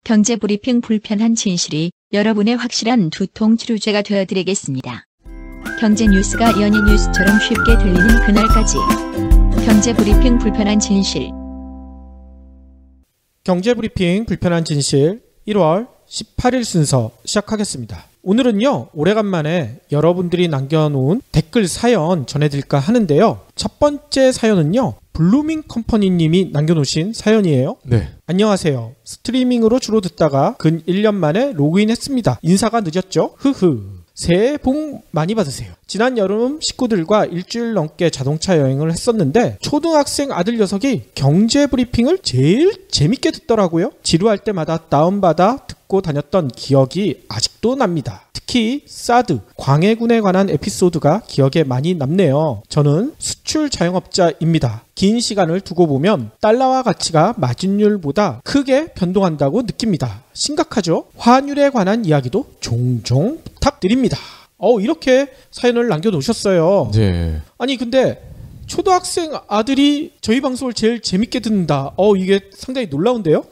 경제브리핑 불편한 진실이 여러분의 확실한 두통 치료제가 되어드리겠습니다. 경제 뉴스가 연예 뉴스처럼 쉽게 들리는 그날까지. 경제브리핑 불편한 진실. 경제브리핑 불편한 진실 1월 18일 순서 시작하겠습니다. 오늘은요, 오래간만에 여러분들이 남겨놓은 댓글 사연 전해드릴까 하는데요. 첫 번째 사연은요, 블루밍 컴퍼니님이 남겨놓으신 사연이에요. 네. 안녕하세요. 스트리밍으로 주로 듣다가 근 1년 만에 로그인했습니다. 인사가 늦었죠? 흐흐. 새해 복 많이 받으세요. 지난 여름 식구들과 일주일 넘게 자동차 여행을 했었는데 초등학생 아들 녀석이 경제 브리핑을 제일 재밌게 듣더라고요. 지루할 때마다 다운받아 듣고 다녔던 기억이 아직도 납니다. 특히 사드, 광해군에 관한 에피소드가 기억에 많이 남네요. 저는 수출 자영업자입니다. 긴 시간을 두고 보면 달러와 가치가 마진율보다 크게 변동한다고 느낍니다. 심각하죠? 환율에 관한 이야기도 종종 부탁드립니다. 이렇게 사연을 남겨놓으셨어요. 네. 아니 근데 초등학생 아들이 저희 방송을 제일 재밌게 듣는다. 이게 상당히 놀라운데요?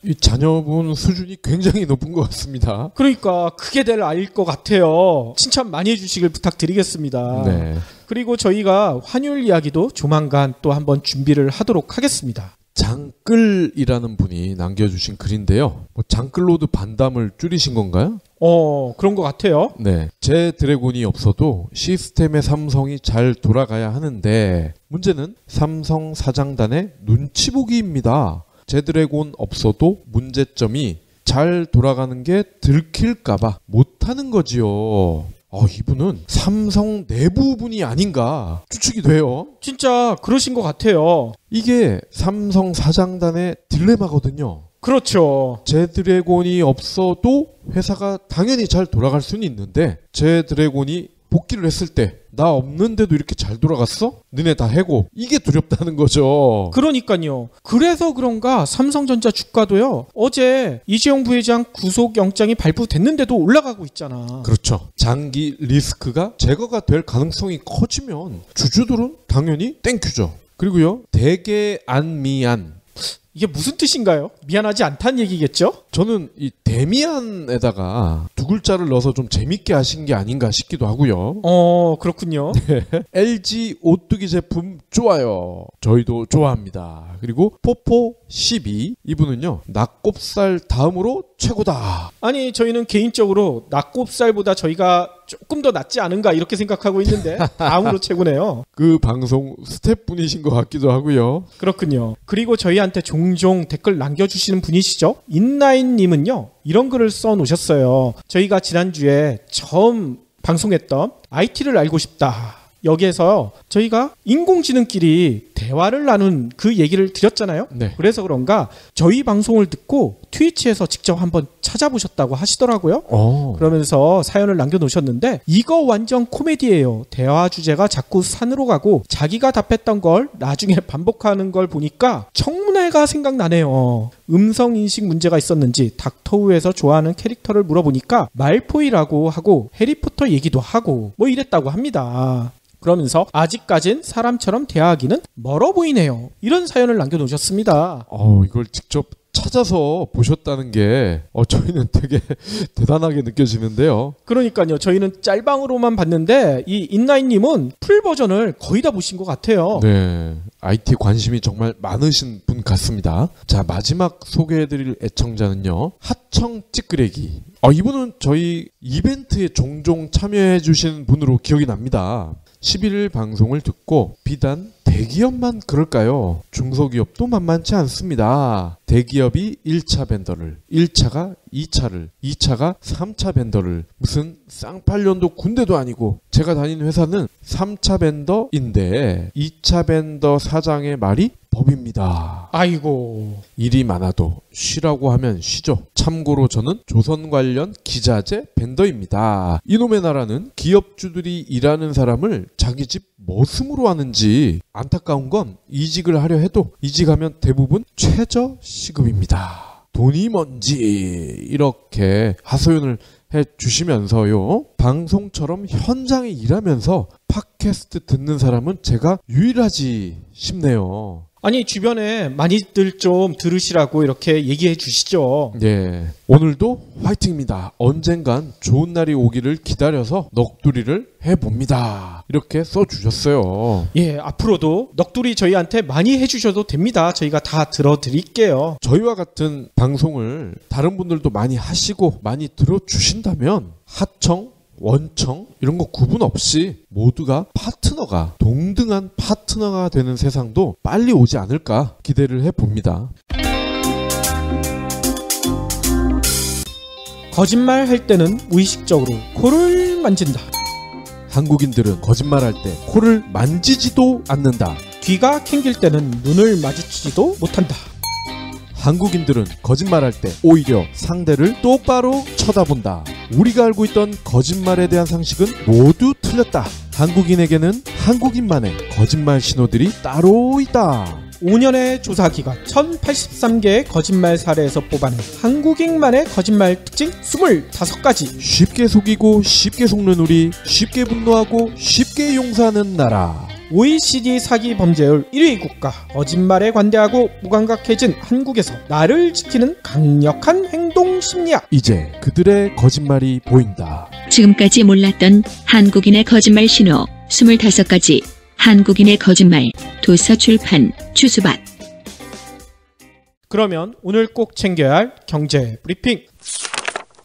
이 자녀분 수준이 굉장히 높은 것 같습니다. 그러니까 크게 될 아이일 것 같아요. 칭찬 많이 해주시길 부탁드리겠습니다. 네. 그리고 저희가 환율 이야기도 조만간 또 한번 준비를 하도록 하겠습니다. 장끌이라는 분이 남겨주신 글인데요. 장끌로드 반담을 줄이신 건가요? 그런 것 같아요. 네. 제 드래곤이 없어도 시스템의 삼성이 잘 돌아가야 하는데 문제는 삼성 사장단의 눈치 보기입니다. 제 드래곤 없어도 문제점이 잘 돌아가는 게 들킬까봐 못하는 거지요. 이분은 삼성 내부분이 아닌가 추측이 돼요. 진짜 그러신 것 같아요. 이게 삼성 사장단의 딜레마거든요. 그렇죠. 제 드래곤이 없어도 회사가 당연히 잘 돌아갈 수는 있는데 제 드래곤이 복귀를 했을 때 나 없는데도 이렇게 잘 돌아갔어? 너네 다 해고. 이게 두렵다는 거죠. 그러니까요. 그래서 그런가 삼성전자 주가도요. 어제 이재용 부회장 구속영장이 발부됐는데도 올라가고 있잖아. 그렇죠. 장기 리스크가 제거가 될 가능성이 커지면 주주들은 당연히 땡큐죠. 그리고요. 대개 안미안. 이게 무슨 뜻인가요? 미안하지 않다는 얘기겠죠? 저는 이 대미안에다가 두 글자를 넣어서 좀 재밌게 하신 게 아닌가 싶기도 하고요. 그렇군요. 네. LG 오뚜기 제품 좋아요. 저희도 좋아합니다. 그리고 포포12 이분은요. 낙곱살 다음으로 최고다. 아니 저희는 개인적으로 낙곱살보다 저희가 조금 더 낫지 않은가 이렇게 생각하고 있는데 다음으로 최고네요. 그 방송 스태프분이신 것 같기도 하고요. 그렇군요. 그리고 저희한테 종종 댓글 남겨주시는 분이시죠. 인라인님은요. 이런 글을 써놓으셨어요. 저희가 지난주에 처음 방송했던 IT를 알고 싶다. 여기에서 저희가 인공지능끼리 대화를 나눈 그 얘기를 드렸잖아요. 네. 그래서 그런가 저희 방송을 듣고 트위치에서 직접 한번 찾아보셨다고 하시더라고요. 그러면서 사연을 남겨놓으셨는데 이거 완전 코미디예요. 대화 주제가 자꾸 산으로 가고 자기가 답했던 걸 나중에 반복하는 걸 보니까 청문회가 생각나네요. 음성인식 문제가 있었는지 닥터우에서 좋아하는 캐릭터를 물어보니까 말포이라고 하고 해리포터 얘기도 하고 뭐 이랬다고 합니다. 그러면서 아직까진 사람처럼 대화하기는 멀어 보이네요. 이런 사연을 남겨놓으셨습니다. 이걸 직접 찾아서 보셨다는 게 저희는 되게 대단하게 느껴지는데요. 그러니까요. 저희는 짤방으로만 봤는데 이 인라인님은 풀 버전을 거의 다 보신 것 같아요. 네, IT 관심이 정말 많으신 분 같습니다. 자, 마지막 소개해드릴 애청자는요. 하청 찌끄레기. 이분은 저희 이벤트에 종종 참여해주신 분으로 기억이 납니다. 11일 방송을 듣고 비단 대기업만 그럴까요? 중소기업도 만만치 않습니다. 대기업이 1차 벤더를, 1차가 2차를, 2차가 3차 벤더를, 무슨 쌍팔년도 군대도 아니고 제가 다니는 회사는 3차 벤더인데 2차 벤더 사장의 말이 법입니다. 아이고. 일이 많아도 쉬라고 하면 쉬죠. 참고로 저는 조선 관련 기자재 벤더입니다. 이놈의 나라는 기업주들이 일하는 사람을 자기 집 머슴으로 하는지 안타까운 건 이직을 하려 해도 이직하면 대부분 최저 시급입니다. 돈이 뭔지 이렇게 하소연을 해주시면서요. 방송처럼 현장에 일하면서 팟캐스트 듣는 사람은 제가 유일하지 싶네요. 아니 주변에 많이들 좀 들으시라고 이렇게 얘기해 주시죠. 예. 오늘도 화이팅입니다. 언젠간 좋은 날이 오기를 기다려서 넋두리를 해봅니다. 이렇게 써주셨어요. 예, 앞으로도 넋두리 저희한테 많이 해주셔도 됩니다. 저희가 다 들어드릴게요. 저희와 같은 방송을 다른 분들도 많이 하시고 많이 들어주신다면 하청, 원청 이런 거 구분 없이 모두가 파트너가 동등한 파트너가 되는 세상도 빨리 오지 않을까 기대를 해봅니다. 거짓말 할 때는 무의식적으로 코를 만진다. 한국인들은 거짓말할 때 코를 만지지도 않는다. 귀가 캥길 때는 눈을 마주치지도 못한다. 한국인들은 거짓말할 때 오히려 상대를 똑바로 쳐다본다. 우리가 알고 있던 거짓말에 대한 상식은 모두 틀렸다. 한국인에게는 한국인만의 거짓말 신호들이 따로 있다. 5년의 조사 기간 1083개의 거짓말 사례에서 뽑아낸 한국인만의 거짓말 특징 25가지. 쉽게 속이고 쉽게 속는 우리, 쉽게 분노하고 쉽게 용서하는 나라. OECD 사기 범죄율 1위 국가, 거짓말에 관대하고 무감각해진 한국에서 나를 지키는 강력한 행동 심리학. 이제 그들의 거짓말이 보인다. 지금까지 몰랐던 한국인의 거짓말 신호 25가지. 한국인의 거짓말. 도서 출판 추수밭. 그러면 오늘 꼭 챙겨야 할 경제 브리핑.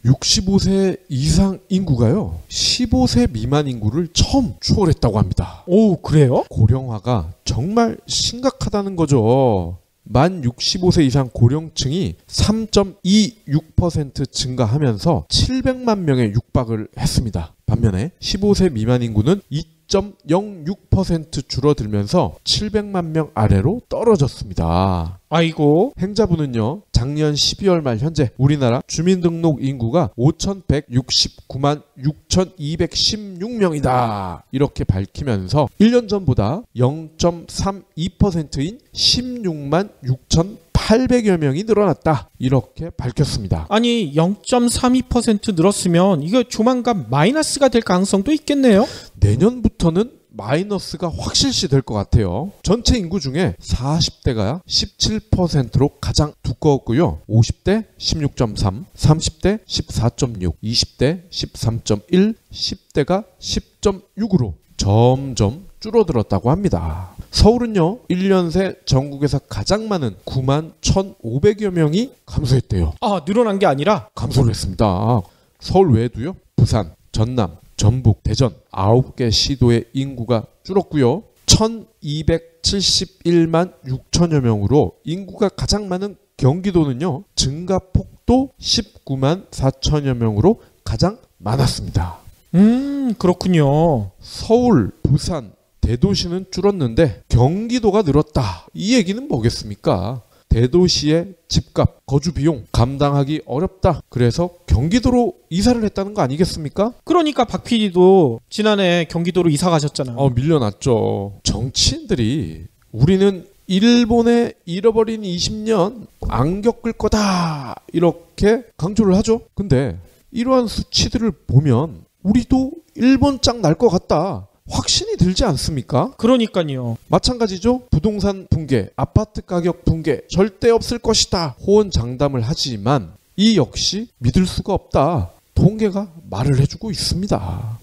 65세 이상 인구가요 15세 미만 인구를 처음 추월했다고 합니다. 오, 그래요? 고령화가 정말 심각하다는 거죠. 만 65세 이상 고령층이 3.26% 증가하면서 700만 명에 육박을 했습니다. 반면에 15세 미만 인구는 2.06% 줄어들면서 700만 명 아래로 떨어졌습니다. 아이고. 행자부는요, 작년 12월 말 현재 우리나라 주민등록 인구가 5,169만 6,216명이다. 이렇게 밝히면서 1년 전보다 0.32%인 16만 6,800여 명이 늘어났다. 이렇게 밝혔습니다. 아니 0.32% 늘었으면 이거 조만간 마이너스가 될 가능성도 있겠네요. 내년부터는 마이너스가 확실시 될 것 같아요. 전체 인구 중에 40대가 17%로 가장 두꺼웠고요. 50대 16.3, 30대 14.6, 20대 13.1, 10대가 10.6으로 점점 줄어들었다고 합니다. 서울은요 1년 새 전국에서 가장 많은 9만 1,500여 명이 감소했대요. 아, 늘어난 게 아니라 감소를 했습니다. 서울 외에도요 부산, 전남, 전북, 대전 9개 시도의 인구가 줄었고요. 1,271만 6천여 명으로 인구가 가장 많은 경기도는요. 증가폭도 19만 4천여 명으로 가장 많았습니다. 그렇군요. 서울, 부산, 대도시는 줄었는데 경기도가 늘었다. 이 얘기는 뭐겠습니까? 대도시의 집값, 거주 비용 감당하기 어렵다. 그래서 경기도로 이사를 했다는 거 아니겠습니까? 그러니까 박 PD도 지난해 경기도로 이사 가셨잖아. 밀려났죠. 정치인들이 우리는 일본의 잃어버린 20년 안 겪을 거다. 이렇게 강조를 하죠. 근데 이러한 수치들을 보면 우리도 일본 짱 날 것 같다. 확신이 들지 않습니까? 그러니까요. 마찬가지죠. 부동산 붕괴, 아파트 가격 붕괴 절대 없을 것이다. 호언장담을 하지만 이 역시 믿을 수가 없다. 통계가 말을 해주고 있습니다.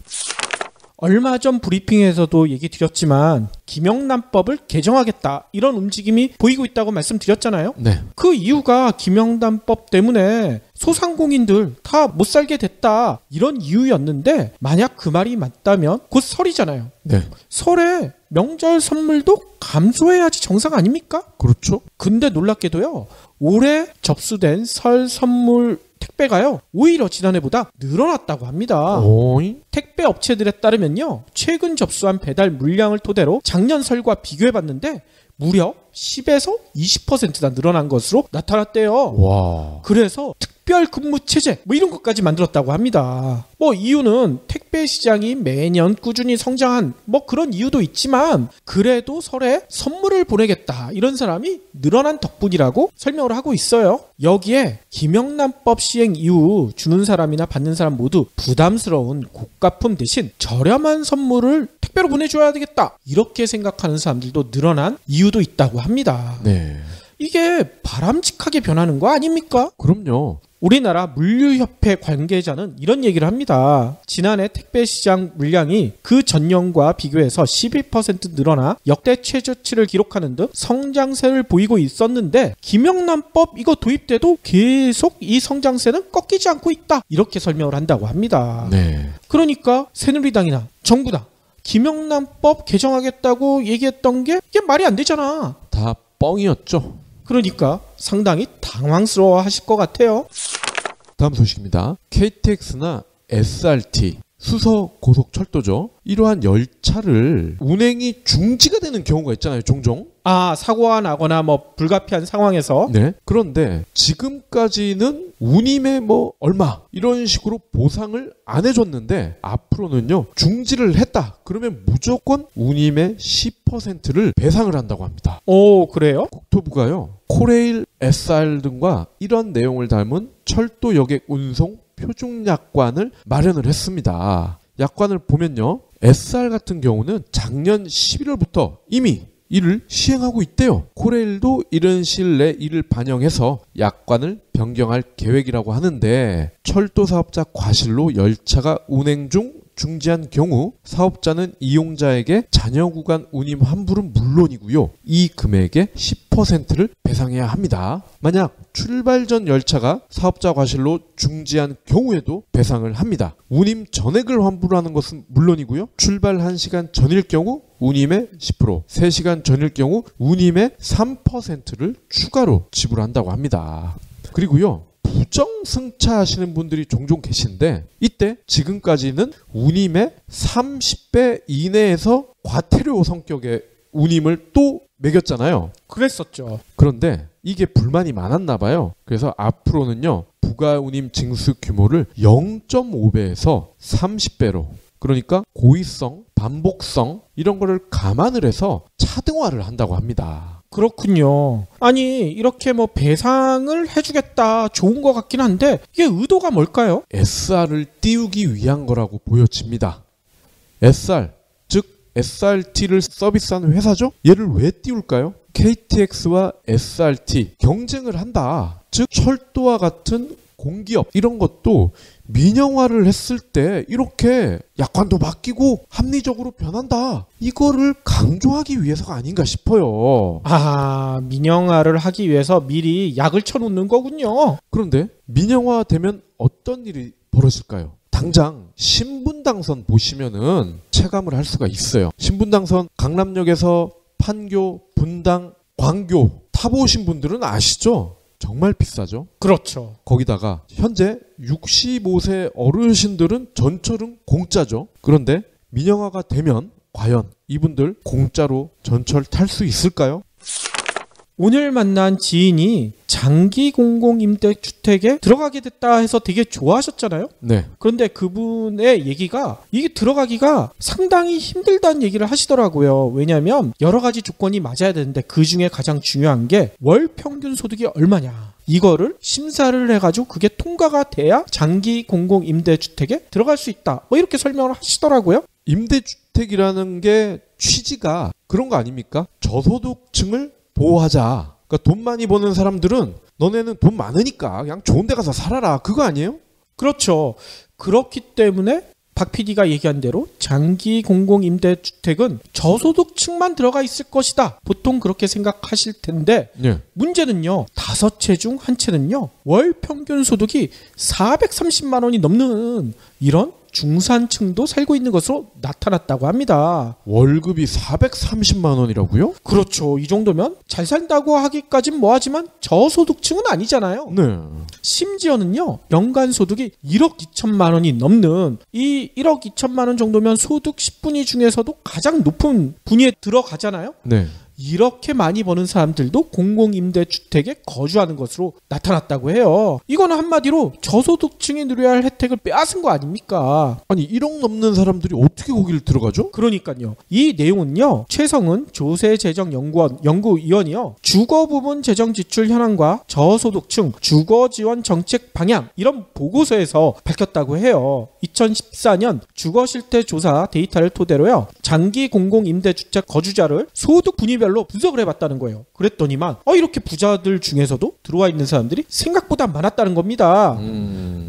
얼마 전 브리핑에서도 얘기 드렸지만 김영란법을 개정하겠다 이런 움직임이 보이고 있다고 말씀드렸잖아요. 네. 그 이유가 김영란법 때문에 소상공인들 다 못 살게 됐다 이런 이유였는데 만약 그 말이 맞다면 곧 설이잖아요. 네. 설에 명절 선물도 감소해야지 정상 아닙니까? 그렇죠. 근데 놀랍게도요. 올해 접수된 설 선물 택배가요. 오히려 지난해보다 늘어났다고 합니다. 오잉? 택배 업체들에 따르면요. 최근 접수한 배달 물량을 토대로 작년 설과 비교해봤는데 무려 10에서 20%나 늘어난 것으로 나타났대요. 와. 그래서 특별히 특별 근무 체제 뭐 이런 것까지 만들었다고 합니다. 뭐 이유는 택배 시장이 매년 꾸준히 성장한 뭐 그런 이유도 있지만 그래도 설에 선물을 보내겠다 이런 사람이 늘어난 덕분이라고 설명을 하고 있어요. 여기에 김영란법 시행 이후 주는 사람이나 받는 사람 모두 부담스러운 고가품 대신 저렴한 선물을 택배로 보내줘야 되겠다 이렇게 생각하는 사람들도 늘어난 이유도 있다고 합니다. 네. 이게 바람직하게 변하는 거 아닙니까? 그럼요. 우리나라 물류협회 관계자는 이런 얘기를 합니다. 지난해 택배시장 물량이 그 전년과 비교해서 12% 늘어나 역대 최저치를 기록하는 등 성장세를 보이고 있었는데 김영란법 이거 도입돼도 계속 이 성장세는 꺾이지 않고 있다. 이렇게 설명을 한다고 합니다. 네. 그러니까 새누리당이나 정부당 김영란법 개정하겠다고 얘기했던 게 이게 말이 안 되잖아. 다 뻥이었죠. 그러니까 상당히 당황스러워 하실 것 같아요. 다음 소식입니다. KTX나 SRT, 수서고속철도죠. 이러한 열차를 운행이 중지가 되는 경우가 있잖아요. 종종. 사고가 나거나 뭐 불가피한 상황에서. 네. 그런데 지금까지는 운임의 뭐 얼마 이런 식으로 보상을 안 해줬는데 앞으로는요. 중지를 했다. 그러면 무조건 운임의 10%를 배상을 한다고 합니다. 오, 그래요? 국토부가요. 코레일, SR 등과 이런 내용을 담은 철도 여객 운송 표준 약관을 마련을 했습니다. 약관을 보면요. SR 같은 경우는 작년 11월부터 이미 이를 시행하고 있대요. 코레일도 이른 시일 내 이를 반영해서 약관을 변경할 계획이라고 하는데 철도 사업자 과실로 열차가 운행 중 중지한 경우 사업자는 이용자에게 잔여 구간 운임 환불은 물론이고요. 이 금액의 10%를 배상해야 합니다. 만약 출발 전 열차가 사업자 과실로 중지한 경우에도 배상을 합니다. 운임 전액을 환불하는 것은 물론이고요. 출발 1시간 전일 경우 운임의 10%, 3시간 전일 경우 운임의 3%를 추가로 지불한다고 합니다. 그리고요. 부정승차하시는 분들이 종종 계신데 이때 지금까지는 운임의 30배 이내에서 과태료 성격의 운임을 또 매겼잖아요. 그랬었죠. 그런데 이게 불만이 많았나 봐요. 그래서 앞으로는요. 부가운임 징수 규모를 0.5배에서 30배로 그러니까 고의성, 반복성 이런 거를 감안을 해서 차등화를 한다고 합니다. 그렇군요. 아니 이렇게 뭐 배상을 해주겠다 좋은 것 같긴 한데 이게 의도가 뭘까요? SR을 띄우기 위한 거라고 보여집니다. SR, 즉 SRT를 서비스하는 회사죠? 얘를 왜 띄울까요? KTX와 SRT 경쟁을 한다. 즉 철도와 같은 공기업 이런 것도 민영화를 했을 때 이렇게 약관도 바뀌고 합리적으로 변한다. 이거를 강조하기 위해서가 아닌가 싶어요. 민영화를 하기 위해서 미리 약을 쳐놓는 거군요. 그런데 민영화 되면 어떤 일이 벌어질까요? 당장 신분당선 보시면은 체감을 할 수가 있어요. 신분당선 강남역에서 판교, 분당, 광교 타보신 분들은 아시죠? 정말 비싸죠. 그렇죠. 거기다가 현재 65세 어르신들은 전철은 공짜죠. 그런데 민영화가 되면 과연 이분들 공짜로 전철 탈 수 있을까요? 오늘 만난 지인이 장기 공공임대주택에 들어가게 됐다 해서 되게 좋아하셨잖아요. 네. 그런데 그분의 얘기가 이게 들어가기가 상당히 힘들다는 얘기를 하시더라고요. 왜냐하면 여러 가지 조건이 맞아야 되는데 그중에 가장 중요한 게 월 평균 소득이 얼마냐. 이거를 심사를 해가지고 그게 통과가 돼야 장기 공공임대주택에 들어갈 수 있다. 뭐 이렇게 설명을 하시더라고요. 임대주택이라는 게 취지가 그런 거 아닙니까? 저소득층을 보호하자. 그러니까 돈 많이 버는 사람들은 너네는 돈 많으니까 그냥 좋은 데 가서 살아라. 그거 아니에요? 그렇죠. 그렇기 때문에 박 PD가 얘기한 대로 장기 공공임대주택은 저소득층만 들어가 있을 것이다. 보통 그렇게 생각하실 텐데 네. 문제는요. 5채 중 한 채는요. 월 평균 소득이 430만 원이 넘는 이런 중산층도 살고 있는 것으로 나타났다고 합니다. 월급이 430만 원이라고요? 그렇죠. 이 정도면 잘 산다고 하기까진 뭐하지만 저소득층은 아니잖아요. 네. 심지어는요. 연간 소득이 1억 2천만 원이 넘는 이 1억 2천만 원 정도면 소득 10분위 중에서도 가장 높은 분위에 들어가잖아요. 네. 이렇게 많이 버는 사람들도 공공임대주택에 거주하는 것으로 나타났다고 해요. 이건 한마디로 저소득층이 누려야 할 혜택을 빼앗은 거 아닙니까? 아니 1억 넘는 사람들이 어떻게 거기를 들어가죠? 그러니까요. 이 내용은요. 최성은 조세재정연구원 연구위원이요. 주거 부분 재정 지출 현황과 저소득층 주거 지원 정책 방향 이런 보고서에서 밝혔다고 해요. 2014년 주거 실태 조사 데이터를 토대로요. 장기 공공임대주택 거주자를 소득 분위별로 분석을 해봤다는 거예요. 그랬더니만 이렇게 부자들 중에서도 들어와 있는 사람들이 생각보다 많았다는 겁니다.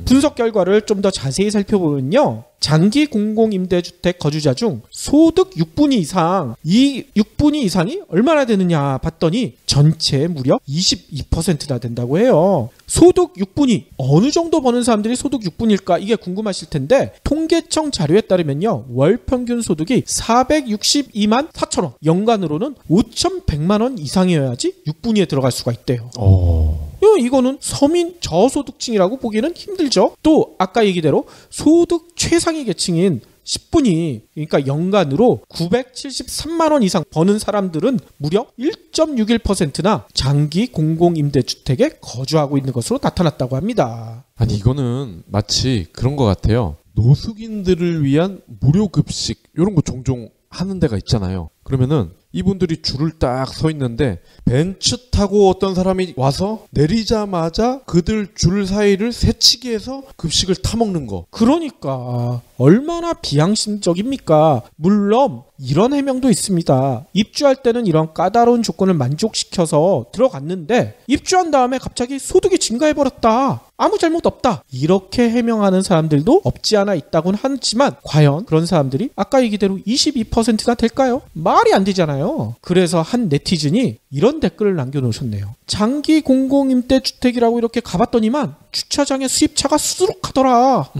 분석 결과를 좀 더 자세히 살펴보면요. 장기 공공임대주택 거주자 중 소득 6분위 이상, 이 6분위 이상이 얼마나 되느냐 봤더니 전체의 무려 22%나 된다고 해요. 소득 6분위, 어느 정도 버는 사람들이 소득 6분위일까 이게 궁금하실 텐데 통계청 자료에 따르면요. 월 평균 소득이 462만 4천원, 연간으로는 5,100만 원 이상이어야지 6분위에 들어갈 수가 있대요. 이거는 서민 저소득층이라고 보기에는 힘들죠. 또 아까 얘기대로 소득 최상위 계층인 10분위, 그러니까 연간으로 973만 원 이상 버는 사람들은 무려 1.61%나 장기 공공임대주택에 거주하고 있는 것으로 나타났다고 합니다. 아니 이거는 마치 그런 것 같아요. 노숙인들을 위한 무료급식 이런 거 종종 하는 데가 있잖아요. 그러면은 이분들이 줄을 딱 서 있는데 벤츠 타고 어떤 사람이 와서 내리자마자 그들 줄 사이를 새치기 해서 급식을 타먹는 거. 그러니까 얼마나 비양심적입니까? 물론 이런 해명도 있습니다. 입주할 때는 이런 까다로운 조건을 만족시켜서 들어갔는데 입주한 다음에 갑자기 소득이 증가해버렸다. 아무 잘못 없다. 이렇게 해명하는 사람들도 없지 않아 있다고는 하지만 과연 그런 사람들이 아까 얘기대로 22%나 될까요? 말이 안 되잖아요. 그래서 한 네티즌이 이런 댓글을 남겨놓으셨네요. 장기 공공임대주택이라고 이렇게 가봤더니만 주차장에 수입차가 수두룩하더라.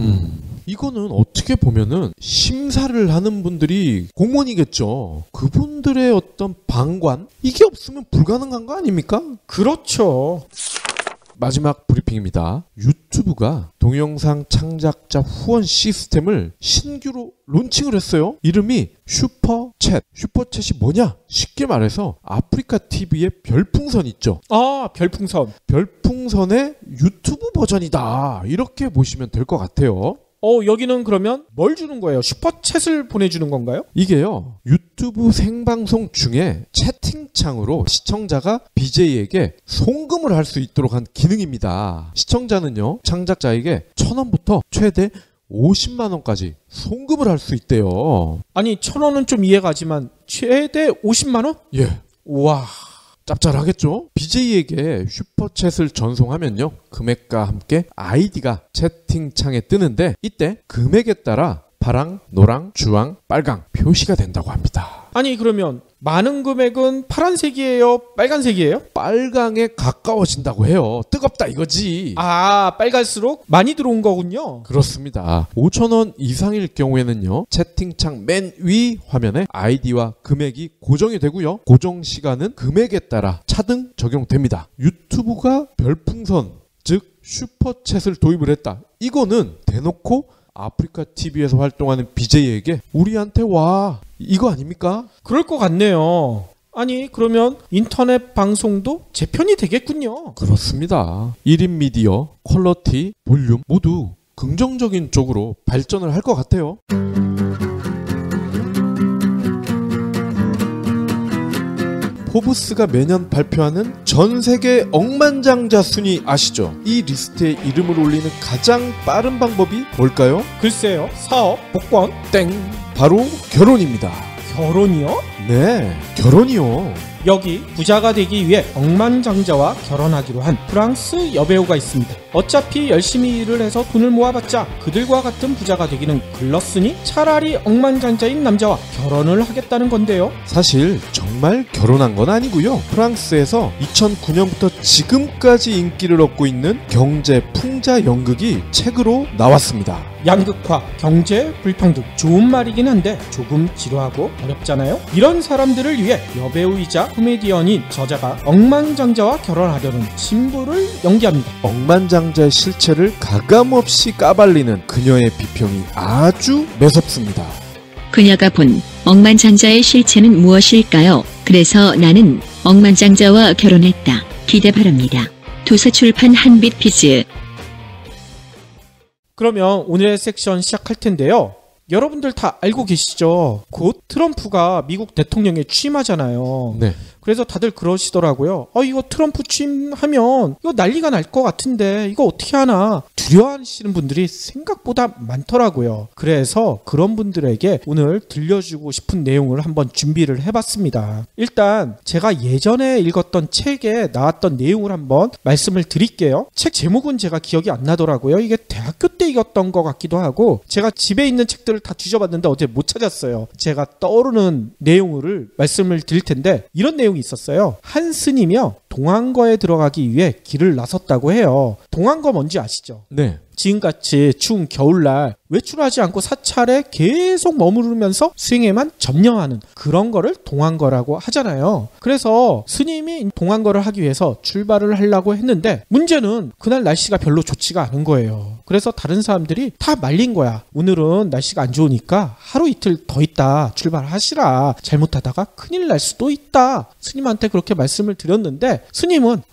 이거는 어떻게 보면은 심사를 하는 분들이 공무원이겠죠. 그분들의 어떤 방관? 이게 없으면 불가능한 거 아닙니까? 그렇죠. 마지막 브리핑입니다. 유튜브가 동영상 창작자 후원 시스템을 신규로 론칭을 했어요. 이름이 슈퍼챗. 슈퍼챗이 뭐냐? 쉽게 말해서 아프리카 TV의 별풍선 있죠. 별풍선. 별풍선의 유튜브 버전이다. 이렇게 보시면 될 것 같아요. 여기는 그러면 뭘 주는 거예요? 슈퍼챗을 보내주는 건가요? 이게요. 유튜브 생방송 중에 채팅창으로 시청자가 BJ에게 송금을 할 수 있도록 한 기능입니다. 시청자는요. 창작자에게 1,000원부터 최대 50만 원까지 송금을 할 수 있대요. 아니 1,000원은 좀 이해가지만 최대 50만 원? 예. 우와. 짭짤하겠죠? BJ에게 슈퍼챗을 전송하면요. 금액과 함께 아이디가 채팅창에 뜨는데 이때 금액에 따라 파랑, 노랑, 주황, 빨강 표시가 된다고 합니다. 아니 그러면 많은 금액은 파란색이에요? 빨간색이에요? 빨강에 가까워진다고 해요. 뜨겁다 이거지. 빨갈수록 많이 들어온 거군요. 그렇습니다. 5,000원 이상일 경우에는요. 채팅창 맨 위 화면에 아이디와 금액이 고정이 되고요. 고정 시간은 금액에 따라 차등 적용됩니다. 유튜브가 별풍선, 즉 슈퍼챗을 도입을 했다. 이거는 대놓고 아프리카 TV에서 활동하는 BJ에게 우리한테 와. 이거 아닙니까? 그럴 것 같네요. 아니 그러면 인터넷 방송도 재편이 되겠군요. 그렇습니다. 1인 미디어, 퀄러티, 볼륨 모두 긍정적인 쪽으로 발전을 할 것 같아요. 포브스가 매년 발표하는 전 세계 억만장자 순위 아시죠? 이 리스트에 이름을 올리는 가장 빠른 방법이 뭘까요? 글쎄요. 사업, 복권, 땡! 바로 결혼입니다. 결혼이요? 네, 결혼이요. 여기 부자가 되기 위해 억만장자와 결혼하기로 한 프랑스 여배우가 있습니다. 어차피 열심히 일을 해서 돈을 모아봤자 그들과 같은 부자가 되기는 글렀으니 차라리 억만장자인 남자와 결혼을 하겠다는 건데요. 사실 정말 결혼한 건 아니고요. 프랑스에서 2009년부터 지금까지 인기를 얻고 있는 경제 풍자 연극이 책으로 나왔습니다. 양극화, 경제 불평등 좋은 말이긴 한데 조금 지루하고 어렵잖아요. 이런 사람들을 위해 여배우이자 코미디언인 저자가 억만장자와 결혼하려는 신부를 연기합니다. 억만장자의 실체를 가감없이 까발리는 그녀의 비평이 아주 매섭습니다. 그녀가 본 억만장자의 실체는 무엇일까요? 그래서 나는 억만장자와 결혼했다. 기대 바랍니다. 도서출판 한빛비즈. 그러면 오늘의 섹션 시작할 텐데요. 여러분들 다 알고 계시죠? 곧 트럼프가 미국 대통령에 취임하잖아요. 네. 그래서 다들 그러시더라고요. 이거 트럼프 취임하면 이거 난리가 날 것 같은데 이거 어떻게 하나 두려워하시는 분들이 생각보다 많더라고요. 그래서 그런 분들에게 오늘 들려주고 싶은 내용을 한번 준비를 해봤습니다. 일단 제가 예전에 읽었던 책에 나왔던 내용을 한번 말씀을 드릴게요. 책 제목은 제가 기억이 안 나더라고요. 이게 대학교 때 읽었던 것 같기도 하고 제가 집에 있는 책들을 다 뒤져봤는데 어제 못 찾았어요. 제가 떠오르는 내용을 말씀을 드릴 텐데 이런 내용이 있었어요. 한 스님이요 동안거에 들어가기 위해 길을 나섰다고 해요. 동안거 뭔지 아시죠? 네. 지금같이 추운 겨울날 외출하지 않고 사찰에 계속 머무르면서 수행에만 점령하는 그런 거를 동안거라고 하잖아요. 그래서 스님이 동안거를 하기 위해서 출발을 하려고 했는데 문제는 그날 날씨가 별로 좋지가 않은 거예요. 그래서 다른 사람들이 다 말린 거야. 오늘은 날씨가 안 좋으니까 하루 이틀 더 있다 출발하시라. 잘못하다가 큰일 날 수도 있다. 스님한테 그렇게 말씀을 드렸는데 스님은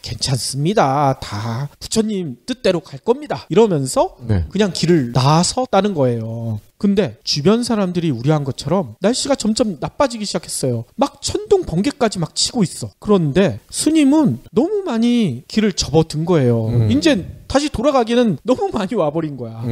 괜찮습니다. 다 부처님 뜻대로 갈 겁니다. 이러면서 네. 그냥 길을 나섰다는 거예요. 근데 주변 사람들이 우려한 것처럼 날씨가 점점 나빠지기 시작했어요. 막 천둥 번개까지 막 치고 있어. 그런데 스님은 너무 많이 길을 접어든 거예요. 이제 다시 돌아가기는 너무 많이 와버린 거야.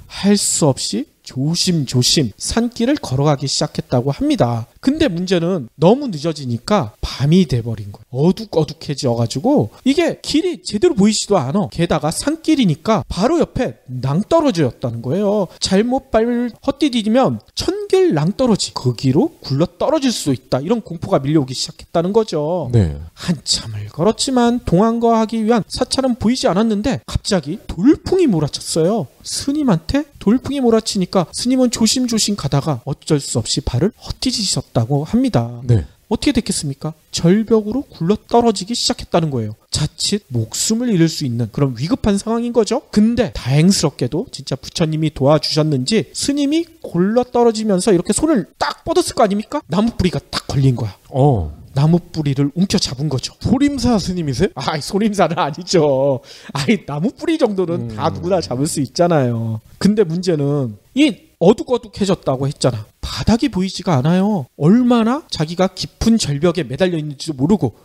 할 수 없이 조심조심 산길을 걸어가기 시작했다고 합니다. 근데 문제는 너무 늦어지니까 밤이 돼버린 거예요. 어둑어둑해져가지고 이게 길이 제대로 보이지도 않아. 게다가 산길이니까 바로 옆에 낭떠러지였다는 거예요. 잘못 발 헛디디면 천길 낭떠러지 거기로 굴러 떨어질 수 있다. 이런 공포가 밀려오기 시작했다는 거죠. 네. 한참을 걸었지만 동안거 하기 위한 사찰은 보이지 않았는데 갑자기 돌풍이 몰아쳤어요. 스님한테 돌풍이 몰아치니까 스님은 조심조심 가다가 어쩔 수 없이 발을 헛디디셨다고 합니다. 네. 어떻게 됐겠습니까? 절벽으로 굴러 떨어지기 시작했다는 거예요. 자칫 목숨을 잃을 수 있는 그런 위급한 상황인 거죠. 근데 다행스럽게도 진짜 부처님이 도와주셨는지 스님이 굴러 떨어지면서 이렇게 손을 딱 뻗었을 거 아닙니까? 나무 뿌리가 딱 걸린 거야. 나무 뿌리를 움켜잡은 거죠. 소림사 스님이세요? 소림사는 아니죠. 나무 뿌리 정도는 다 누구나 잡을 수 있잖아요. 근데 문제는 이 어둑어둑해졌다고 했잖아. 바닥이 보이지가 않아요. 얼마나 자기가 깊은 절벽에 매달려 있는지도 모르고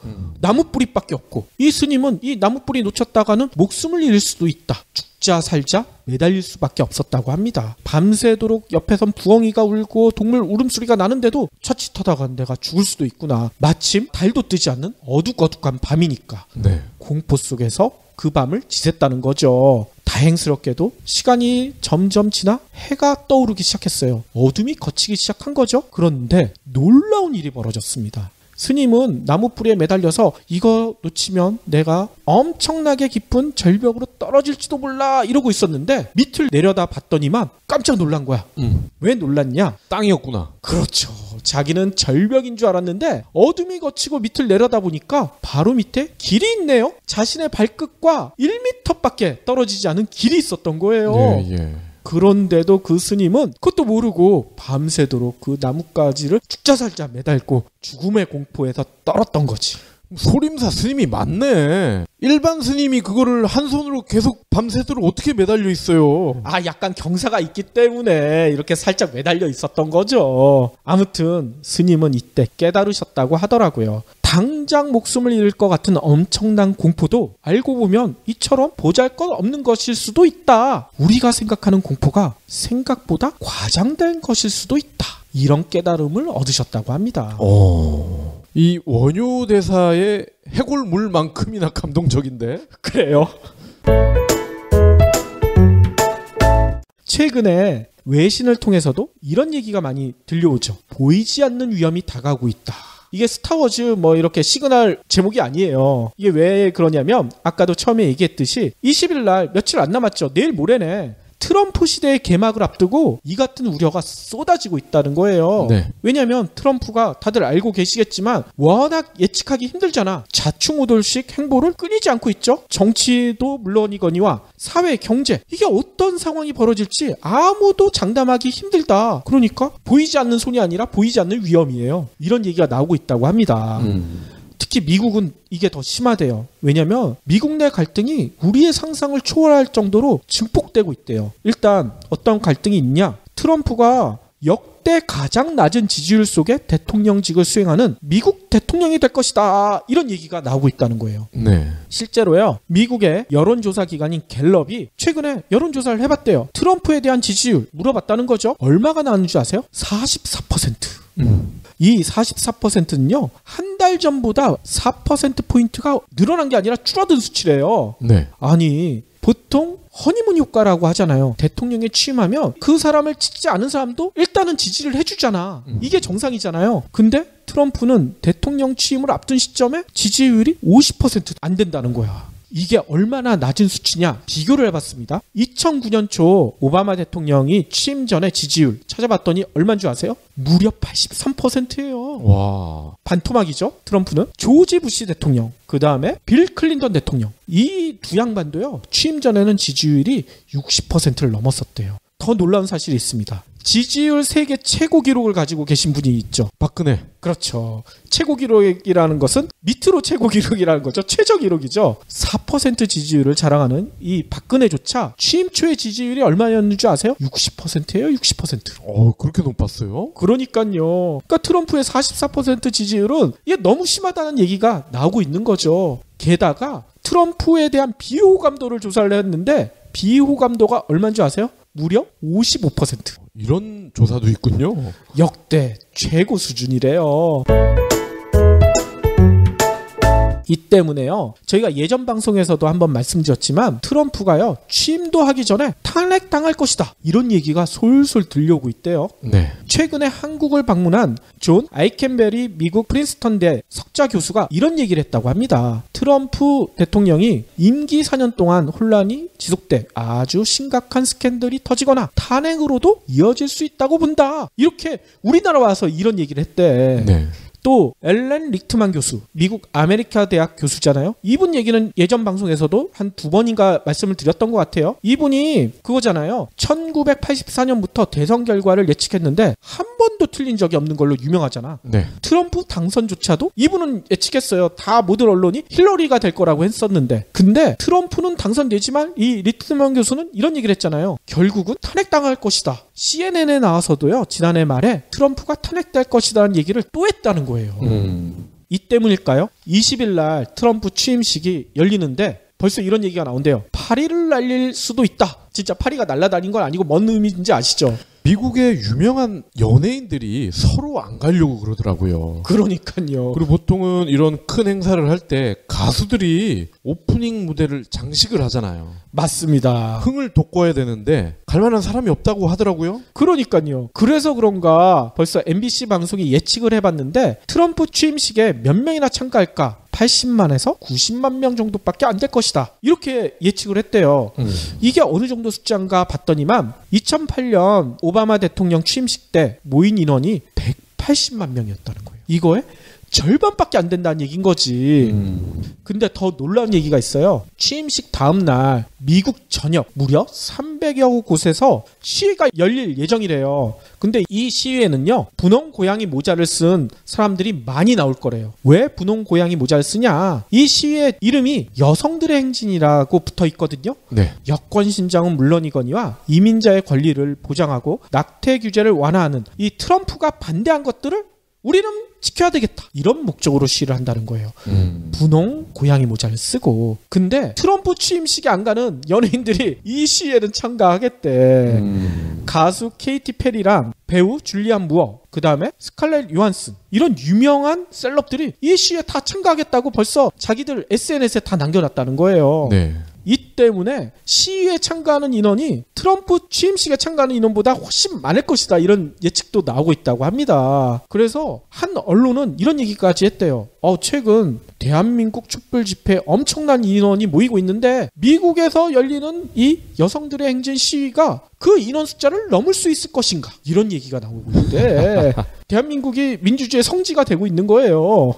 나무 뿌리밖에 없고 이 스님은 이 나무 뿌리 놓쳤다가는 목숨을 잃을 수도 있다. 죽자 살자 매달릴 수밖에 없었다고 합니다. 밤새도록 옆에선 부엉이가 울고 동물 울음소리가 나는데도 자칫하다가 내가 죽을 수도 있구나. 마침 달도 뜨지 않는 어둑어둑한 밤이니까 네. 공포 속에서 그 밤을 지샜다는 거죠. 다행스럽게도 시간이 점점 지나 해가 떠오르기 시작했어요. 어둠이 걷히기 시작한 거죠. 그런데 놀라운 일이 벌어졌습니다. 스님은 나무 뿌리에 매달려서 이거 놓치면 내가 엄청나게 깊은 절벽으로 떨어질지도 몰라 이러고 있었는데 밑을 내려다 봤더니만 깜짝 놀란 거야. 왜 놀랐냐? 땅이었구나. 그렇죠. 자기는 절벽인 줄 알았는데 어둠이 걷히고 밑을 내려다 보니까 바로 밑에 길이 있네요. 자신의 발끝과 1m밖에 떨어지지 않은 길이 있었던 거예요. 예. 그런데도 그 스님은 그것도 모르고 밤새도록 그 나뭇가지를 죽자살자 매달고 죽음의 공포에서 떨었던 거지. 소림사 스님이 맞네. 일반 스님이 그거를 한 손으로 계속 밤새도록 어떻게 매달려 있어요? 약간 경사가 있기 때문에 이렇게 살짝 매달려 있었던 거죠. 아무튼 스님은 이때 깨달으셨다고 하더라고요. 당장 목숨을 잃을 것 같은 엄청난 공포도 알고 보면 이처럼 보잘것없는 것일 수도 있다. 우리가 생각하는 공포가 생각보다 과장된 것일 수도 있다. 이런 깨달음을 얻으셨다고 합니다. 이 원효 대사의 해골물만큼이나 감동적인데? 그래요. 최근에 외신을 통해서도 이런 얘기가 많이 들려오죠. 보이지 않는 위험이 다가오고 있다. 이게 스타워즈 이렇게 시그널 제목이 아니에요. 이게 왜 그러냐면 아까도 처음에 얘기했듯이 20일 날 며칠 안 남았죠. 내일 모레네. 트럼프 시대의 개막을 앞두고 이 같은 우려가 쏟아지고 있다는 거예요. 네. 왜냐하면 트럼프가 다들 알고 계시겠지만 워낙 예측하기 힘들잖아. 좌충우돌식 행보를 끊이지 않고 있죠. 정치도 물론이거니와 사회, 경제 이게 어떤 상황이 벌어질지 아무도 장담하기 힘들다. 그러니까 보이지 않는 손이 아니라 보이지 않는 위험이에요. 이런 얘기가 나오고 있다고 합니다. 특히 미국은 이게 더 심하대요. 왜냐하면 미국 내 갈등이 우리의 상상을 초월할 정도로 증폭되고 있대요. 일단 어떤 갈등이 있냐? 트럼프가 역대 가장 낮은 지지율 속에 대통령직을 수행하는 미국 대통령이 될 것이다. 이런 얘기가 나오고 있다는 거예요. 네. 실제로요. 미국의 여론조사 기관인 갤럽이 최근에 여론조사를 해봤대요. 트럼프에 대한 지지율 물어봤다는 거죠. 얼마가 나왔는 줄 아세요? 44%. 이 44%는요. 한 달 전보다 4%포인트가 늘어난 게 아니라 줄어든 수치래요. 네. 아니 보통 허니문 효과라고 하잖아요. 대통령에 취임하면 그 사람을 찍지 않은 사람도 일단은 지지를 해주잖아. 이게 정상이잖아요. 근데 트럼프는 대통령 취임을 앞둔 시점에 지지율이 50% 안 된다는 거야. 이게 얼마나 낮은 수치냐 비교를 해봤습니다. 2009년 초 오바마 대통령이 취임 전에 지지율 찾아봤더니 얼마인 줄 아세요? 무려 83%예요. 와. 반토막이죠. 트럼프는 조지 부시 대통령, 그 다음에 빌 클린턴 대통령 이 두 양반도요. 취임 전에는 지지율이 60%를 넘었었대요. 더 놀라운 사실이 있습니다. 지지율 세계 최고 기록을 가지고 계신 분이 있죠. 박근혜. 그렇죠. 최고 기록이라는 것은 밑으로 최고 기록이라는 거죠. 최저 기록이죠. 4% 지지율을 자랑하는 이 박근혜조차 취임 초의 지지율이 얼마였는 줄 아세요? 60%예요. 60%. 그렇게 높았어요? 그러니까요. 그러니까 트럼프의 44% 지지율은 이게 너무 심하다는 얘기가 나오고 있는 거죠. 게다가 트럼프에 대한 비호감도를 조사를 했는데 비호감도가 얼마인 줄 아세요? 무려 55%. 이런 조사도 있군요. 역대 최고 수준이래요. 이 때문에요. 저희가 예전 방송에서도 한번 말씀드렸지만 트럼프가요. 취임도 하기 전에 탄핵당할 것이다. 이런 얘기가 솔솔 들려오고 있대요. 네. 최근에 한국을 방문한 존 아이켄베리 미국 프린스턴대 석좌 교수가 이런 얘기를 했다고 합니다. 트럼프 대통령이 임기 4년 동안 혼란이 지속돼 아주 심각한 스캔들이 터지거나 탄핵으로도 이어질 수 있다고 본다. 이렇게 우리나라 와서 이런 얘기를 했대. 네. 또 엘렌 리트만 교수, 미국 아메리카 대학 교수잖아요. 이분 얘기는 예전 방송에서도 한 2번인가 말씀을 드렸던 것 같아요. 이분이 그거잖아요. 1984년부터 대선 결과를 예측했는데 한 번도 틀린 적이 없는 걸로 유명하잖아. 네. 트럼프 당선조차도 이분은 예측했어요. 다 모든 언론이 힐러리가 될 거라고 했었는데 근데 트럼프는 당선되지만 이 리트만 교수는 이런 얘기를 했잖아요. 결국은 탄핵당할 것이다. CNN에 나와서도요. 지난해 말에 트럼프가 탄핵될 것이라는 얘기를 또 했다는 거예요. 이 때문일까요? 20일 날 트럼프 취임식이 열리는데 벌써 이런 얘기가 나온대요. 파리를 날릴 수도 있다. 진짜 파리가 날아다닌 건 아니고 뭔 의미인지 아시죠? 미국의 유명한 연예인들이 서로 안 가려고 그러더라고요. 그러니까요. 그리고 보통은 이런 큰 행사를 할 때 가수들이 오프닝 무대를 장식을 하잖아요. 맞습니다. 흥을 돋궈야 되는데 갈 만한 사람이 없다고 하더라고요. 그러니까요. 그래서 그런가 벌써 MBC 방송이 예측을 해봤는데 트럼프 취임식에 몇 명이나 참가할까? 80만에서 90만 명 정도밖에 안 될 것이다. 이렇게 예측을 했대요. 이게 어느 정도 숫자인가 봤더니만 2008년 오바마 대통령 취임식 때 모인 인원이 180만 명이었다는 거예요. 이거에 절반밖에 안 된다는 얘기인 거지. 근데 더 놀라운 얘기가 있어요. 취임식 다음 날 미국 전역 무려 300여 곳에서 시위가 열릴 예정이래요. 근데 이 시위에는요. 분홍 고양이 모자를 쓴 사람들이 많이 나올 거래요. 왜 분홍 고양이 모자를 쓰냐? 이 시위의 이름이 여성들의 행진이라고 붙어 있거든요. 네. 여권 신장은 물론이거니와 이민자의 권리를 보장하고 낙태 규제를 완화하는 이 트럼프가 반대한 것들을 우리는 지켜야 되겠다. 이런 목적으로 시위를 한다는 거예요. 분홍 고양이 모자를 쓰고. 근데 트럼프 취임식에 안 가는 연예인들이 이 시위에는 참가하겠대. 가수 케이티 페리랑 배우 줄리안 무어, 그 다음에 스칼렛 요한슨 이런 유명한 셀럽들이 이 시위에 다 참가하겠다고 벌써 자기들 SNS에 다 남겨놨다는 거예요. 네. 이 때문에 시위에 참가하는 인원이 트럼프 취임식에 참가하는 인원보다 훨씬 많을 것이다. 이런 예측도 나오고 있다고 합니다. 그래서 한 언론은 이런 얘기까지 했대요. 최근 대한민국 촛불 집회에 엄청난 인원이 모이고 있는데 미국에서 열리는 이 여성들의 행진 시위가 그 인원 숫자를 넘을 수 있을 것인가? 이런 얘기가 나오고 있는데 대한민국이 민주주의의 성지가 되고 있는 거예요.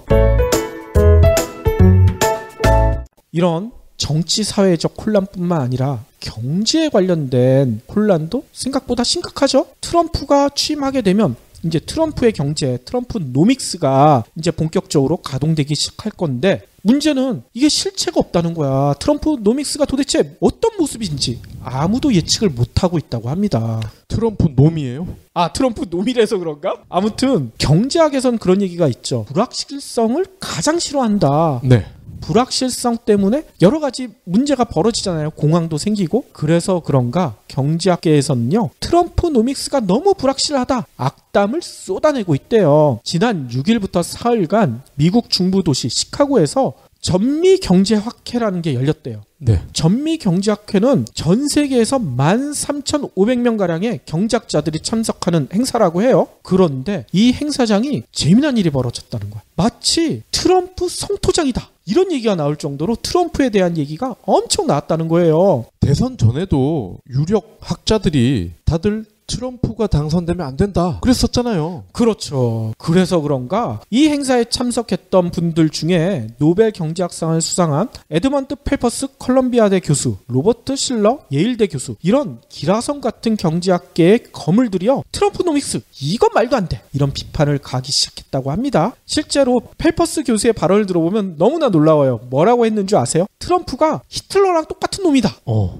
이런 정치 사회적 혼란뿐만 아니라 경제에 관련된 혼란도 생각보다 심각하죠. 트럼프가 취임하게 되면 이제 트럼프의 경제, 트럼프 노믹스가 이제 본격적으로 가동되기 시작할 건데 문제는 이게 실체가 없다는 거야. 트럼프 노믹스가 도대체 어떤 모습인지 아무도 예측을 못하고 있다고 합니다. 트럼프 놈이에요? 트럼프 놈이라서 그런가? 아무튼 경제학에선 그런 얘기가 있죠. 불확실성을 가장 싫어한다. 네. 불확실성 때문에 여러 가지 문제가 벌어지잖아요. 공황도 생기고. 그래서 그런가 경제학계에서는요. 트럼프 노믹스가 너무 불확실하다. 악담을 쏟아내고 있대요. 지난 6일부터 사흘간 미국 중부 도시 시카고에서 전미경제학회라는 게 열렸대요. 네. 전미경제학회는 전 세계에서 13,500명가량의 경제학자들이 참석하는 행사라고 해요. 그런데 이 행사장이 재미난 일이 벌어졌다는 거야. 마치 트럼프 성토장이다. 이런 얘기가 나올 정도로 트럼프에 대한 얘기가 엄청 나왔다는 거예요. 대선 전에도 유력 학자들이 다들 트럼프가 당선되면 안 된다 그랬었잖아요. 그렇죠. 그래서 그런가 이 행사에 참석했던 분들 중에 노벨 경제학상을 수상한 에드먼드 펠퍼스 컬럼비아대 교수, 로버트 실러 예일대 교수, 이런 기라성 같은 경제학계의 거물들이요. 트럼프 노믹스 이건 말도 안 돼. 이런 비판을 가기 시작했다고 합니다. 실제로 펠퍼스 교수의 발언을 들어보면 너무나 놀라워요. 뭐라고 했는 줄 아세요? 트럼프가 히틀러랑 똑같은 놈이다.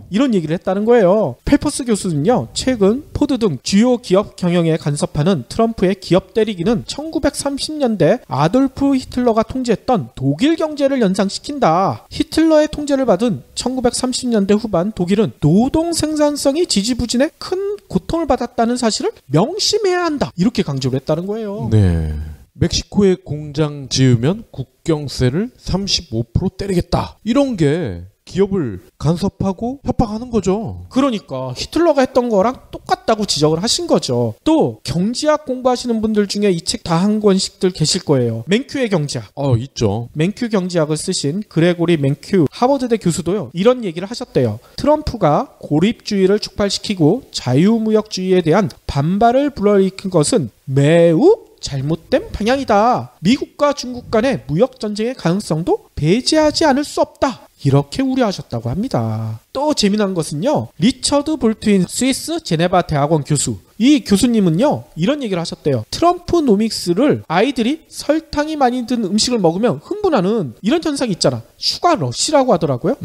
이런 얘기를 했다는 거예요. 펠퍼스 교수는요. 최근 포드 등 주요 기업 경영에 간섭하는 트럼프의 기업 때리기는 1930년대 아돌프 히틀러가 통제했던 독일 경제를 연상시킨다. 히틀러의 통제를 받은 1930년대 후반 독일은 노동 생산성이 지지부진해 큰 고통을 받았다는 사실을 명심해야 한다. 이렇게 강조를 했다는 거예요. 네. 멕시코에 공장 지으면 국경세를 35% 때리겠다. 이런 게 기업을 간섭하고 협박하는 거죠. 그러니까 히틀러가 했던 거랑 똑같다고 지적을 하신 거죠. 또 경제학 공부하시는 분들 중에 이 책 다 한 권씩들 계실 거예요. 맨큐의 경제학. 있죠. 맨큐 경제학을 쓰신 그레고리 맨큐 하버드대 교수도요. 이런 얘기를 하셨대요. 트럼프가 고립주의를 촉발시키고 자유무역주의에 대한 반발을 불러일으킨 것은 매우 잘못된 방향이다. 미국과 중국 간의 무역전쟁의 가능성도 배제하지 않을 수 없다. 이렇게 우려하셨다고 합니다. 또 재미난 것은요. 리처드 볼트인 스위스 제네바 대학원 교수. 이 교수님은요. 이런 얘기를 하셨대요. 트럼프 노믹스를 아이들이 설탕이 많이 든 음식을 먹으면 흥분하는 이런 현상이 있잖아. 슈가 러시라고 하더라고요.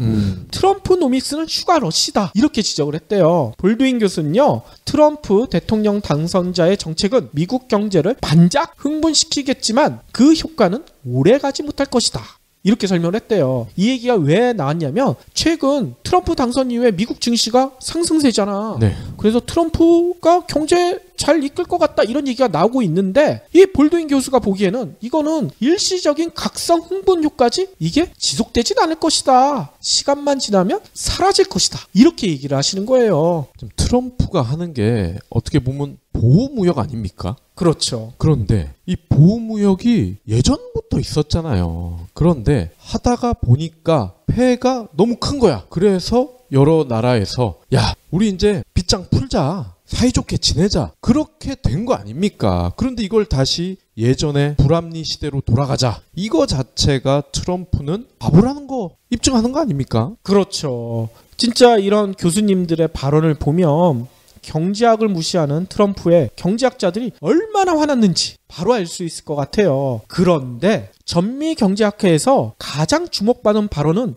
트럼프 노믹스는 슈가 러시다. 이렇게 지적을 했대요. 볼드윈 교수는요. 트럼프 대통령 당선자의 정책은 미국 경제를 반짝 흥분시키겠지만 그 효과는 오래가지 못할 것이다. 이렇게 설명을 했대요. 이 얘기가 왜 나왔냐면 최근 트럼프 당선 이후에 미국 증시가 상승세잖아. 네. 그래서 트럼프가 경제 잘 이끌 것 같다 이런 얘기가 나오고 있는데 이 볼드윈 교수가 보기에는 이거는 일시적인 각성 흥분 효과지 이게 지속되진 않을 것이다. 시간만 지나면 사라질 것이다. 이렇게 얘기를 하시는 거예요. 지금 트럼프가 하는 게 어떻게 보면 보호무역 아닙니까? 그렇죠. 그런데 이 보호무역이 예전부터 있었잖아요. 그런데 하다가 보니까 폐해가 너무 큰 거야. 그래서 여러 나라에서 야, 우리 이제 빗장 풀자. 사이좋게 지내자. 그렇게 된 거 아닙니까? 그런데 이걸 다시 예전의 불합리 시대로 돌아가자. 이거 자체가 트럼프는 바보라는 거 입증하는 거 아닙니까? 그렇죠. 진짜 이런 교수님들의 발언을 보면 경제학을 무시하는 트럼프의 경제학자들이 얼마나 화났는지 바로 알 수 있을 것 같아요. 그런데 전미경제학회에서 가장 주목받은 발언은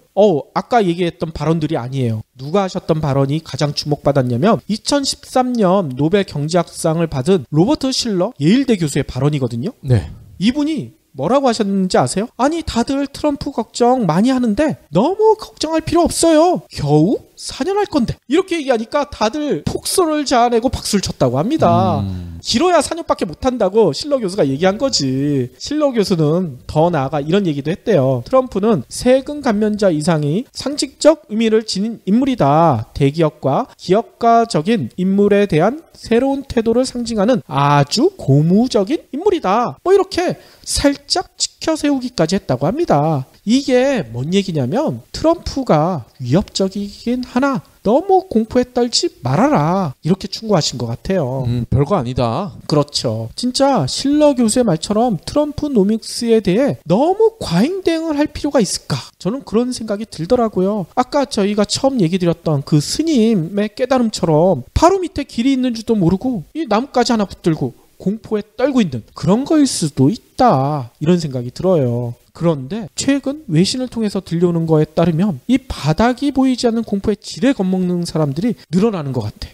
아까 얘기했던 발언들이 아니에요. 누가 하셨던 발언이 가장 주목받았냐면 2013년 노벨 경제학상을 받은 로버트 실러 예일대 교수의 발언이거든요. 네. 이분이 뭐라고 하셨는지 아세요? 아니 다들 트럼프 걱정 많이 하는데 너무 걱정할 필요 없어요. 겨우 4년 할 건데 이렇게 얘기하니까 다들 폭소를 자아내고 박수를 쳤다고 합니다. 길어야 4년밖에 못한다고 실러 교수가 얘기한 거지. 실러 교수는 더 나아가 이런 얘기도 했대요. 트럼프는 세금 감면자 이상이 상징적 의미를 지닌 인물이다. 대기업과 기업가적인 인물에 대한 새로운 태도를 상징하는 아주 고무적인 인물이다. 뭐 이렇게 살짝 치켜세우기까지 했다고 합니다. 이게 뭔 얘기냐면 트럼프가 위협적이긴 하나 너무 공포에 떨지 말아라. 이렇게 충고하신 것 같아요. 별거 아니다. 그렇죠. 진짜 실러 교수의 말처럼 트럼프 노믹스에 대해 너무 과잉 대응을 할 필요가 있을까? 저는 그런 생각이 들더라고요. 아까 저희가 처음 얘기 드렸던 그 스님의 깨달음처럼 바로 밑에 길이 있는 줄도 모르고 이 나뭇가지 하나 붙들고 공포에 떨고 있는 그런 거일 수도 있다. 이런 생각이 들어요. 그런데 최근 외신을 통해서 들려오는 거에 따르면 이 바닥이 보이지 않는 공포에 지레 겁먹는 사람들이 늘어나는 것 같아.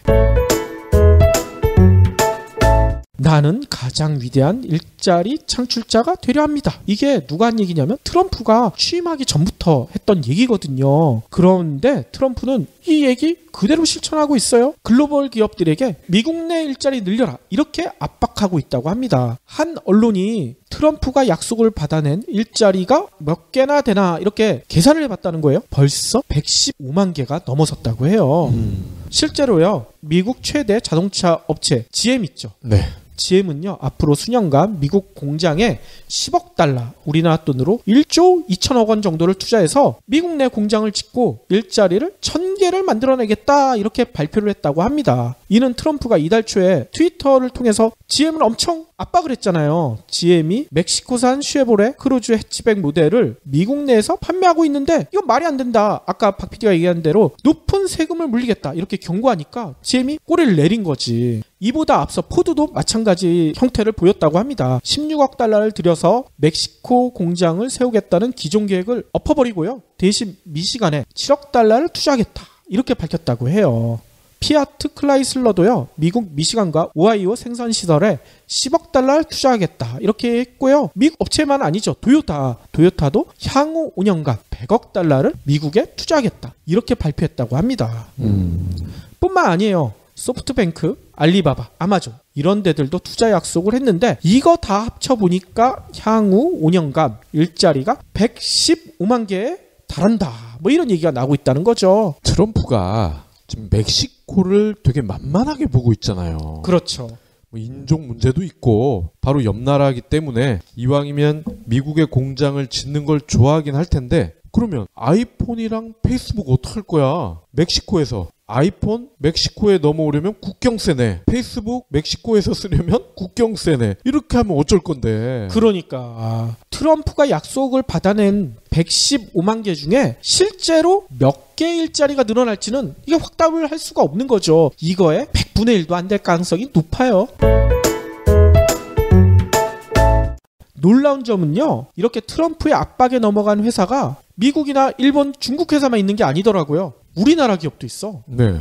나는 가장 위대한 일자리 창출자가 되려 합니다. 이게 누가 한 얘기냐면 트럼프가 취임하기 전부터 했던 얘기거든요. 그런데 트럼프는 이 얘기 그대로 실천하고 있어요. 글로벌 기업들에게 미국 내 일자리 늘려라 이렇게 압박하고 있다고 합니다. 한 언론이 트럼프가 약속을 받아낸 일자리가 몇 개나 되나 이렇게 계산을 해봤다는 거예요. 벌써 115만 개가 넘어섰다고 해요. 실제로요. 미국 최대 자동차 업체 GM 있죠. 네. GM은요 앞으로 수년간 미국 공장에 10억 달러 우리나라 돈으로 1조 2천억 원 정도를 투자해서 미국 내 공장을 짓고 일자리를 1000개를 만들어내겠다 이렇게 발표를 했다고 합니다. 이는 트럼프가 이달 초에 트위터를 통해서 GM을 엄청 압박을 했잖아요. GM이 멕시코산 쉐보레 크루즈 해치백 모델을 미국 내에서 판매하고 있는데 이건 말이 안 된다. 아까 박 PD가 얘기한 대로 높은 세금을 물리겠다 이렇게 경고하니까 GM이 꼬리를 내린 거지. 이보다 앞서 포드도 마찬가지 형태를 보였다고 합니다. 16억 달러를 들여서 멕시코 공장을 세우겠다는 기존 계획을 엎어버리고요. 대신 미시간에 7억 달러를 투자하겠다. 이렇게 밝혔다고 해요. 피아트 클라이슬러도요. 미국 미시간과 오하이오 생산시설에 10억 달러를 투자하겠다. 이렇게 했고요. 미국 업체만 아니죠. 도요타도 향후 5년간 100억 달러를 미국에 투자하겠다. 이렇게 발표했다고 합니다. 뿐만 아니에요. 소프트뱅크, 알리바바, 아마존 이런 데들도 투자 약속을 했는데 이거 다 합쳐보니까 향후 5년간 일자리가 115만 개에 달한다. 뭐 이런 얘기가 나오고 있다는 거죠. 트럼프가 지금 멕시코를 되게 만만하게 보고 있잖아요. 그렇죠. 뭐 인종 문제도 있고 바로 옆 나라이기 때문에 이왕이면 미국의 공장을 짓는 걸 좋아하긴 할 텐데 그러면 아이폰이랑 페이스북 어떡할 거야? 멕시코에서 아이폰 멕시코에 넘어오려면 국경세네. 페이스북 멕시코에서 쓰려면 국경세네. 이렇게 하면 어쩔 건데. 그러니까 트럼프가 약속을 받아낸 115만 개 중에 실제로 몇 개 일자리가 늘어날지는 이게 확답을 할 수가 없는 거죠. 이거에 100분의 1도 안 될 가능성이 높아요. 놀라운 점은요. 이렇게 트럼프의 압박에 넘어간 회사가 미국이나 일본, 중국 회사만 있는 게 아니더라고요. 우리나라 기업도 있어. 네.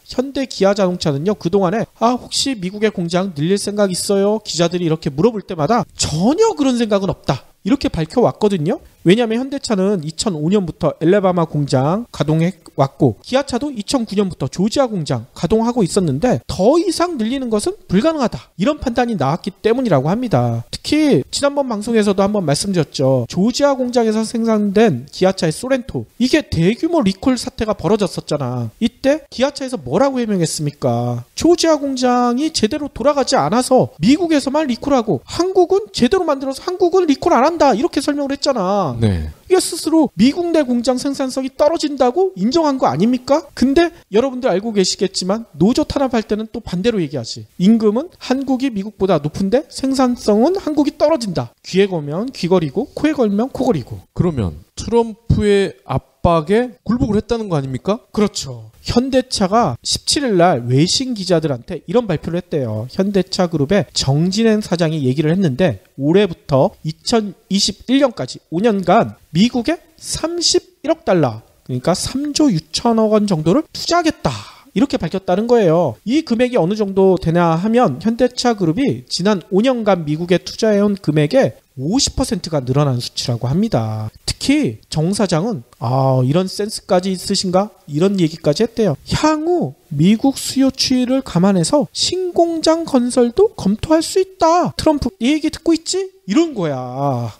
현대기아자동차는요. 그동안에 혹시 미국의 공장 늘릴 생각 있어요? 기자들이 이렇게 물어볼 때마다 전혀 그런 생각은 없다. 이렇게 밝혀왔거든요. 왜냐하면 현대차는 2005년부터 엘레바마 공장 가동해왔고 기아차도 2009년부터 조지아 공장 가동하고 있었는데 더 이상 늘리는 것은 불가능하다. 이런 판단이 나왔기 때문이라고 합니다. 특히 지난번 방송에서도 한번 말씀드렸죠. 조지아 공장에서 생산된 기아차의 소렌토 이게 대규모 리콜 사태가 벌어졌었잖아. 이때 기아차에서 뭐라고 해명했습니까? 조지아 공장이 제대로 돌아가지 않아서 미국에서만 리콜하고 한국은 제대로 만들어서 한국은 리콜 안 한다. 이렇게 설명을 했잖아. 네. 이게 스스로 미국 내 공장 생산성이 떨어진다고 인정한 거 아닙니까? 근데 여러분들 알고 계시겠지만 노조 탄압할 때는 또 반대로 얘기하지. 임금은 한국이 미국보다 높은데 생산성은 한국이 떨어진다. 귀에 걸면 귀걸이고 코에 걸면 코걸이고. 그러면 트럼프의 압박에 굴복을 했다는 거 아닙니까? 그렇죠. 현대차가 17일 날 외신 기자들한테 이런 발표를 했대요. 현대차 그룹의 정진행 사장이 얘기를 했는데 올해부터 2021년까지 5년간 미국에 31억 달러 그러니까 3조 6천억 원 정도를 투자하겠다. 이렇게 밝혔다는 거예요. 이 금액이 어느 정도 되냐 하면 현대차 그룹이 지난 5년간 미국에 투자해온 금액의 50%가 늘어난 수치라고 합니다. 특히 정 사장은 이런 센스까지 있으신가? 이런 얘기까지 했대요. 향후 미국 수요 추이를 감안해서 신공장 건설도 검토할 수 있다. 트럼프 이 얘기 듣고 있지? 이런 거야.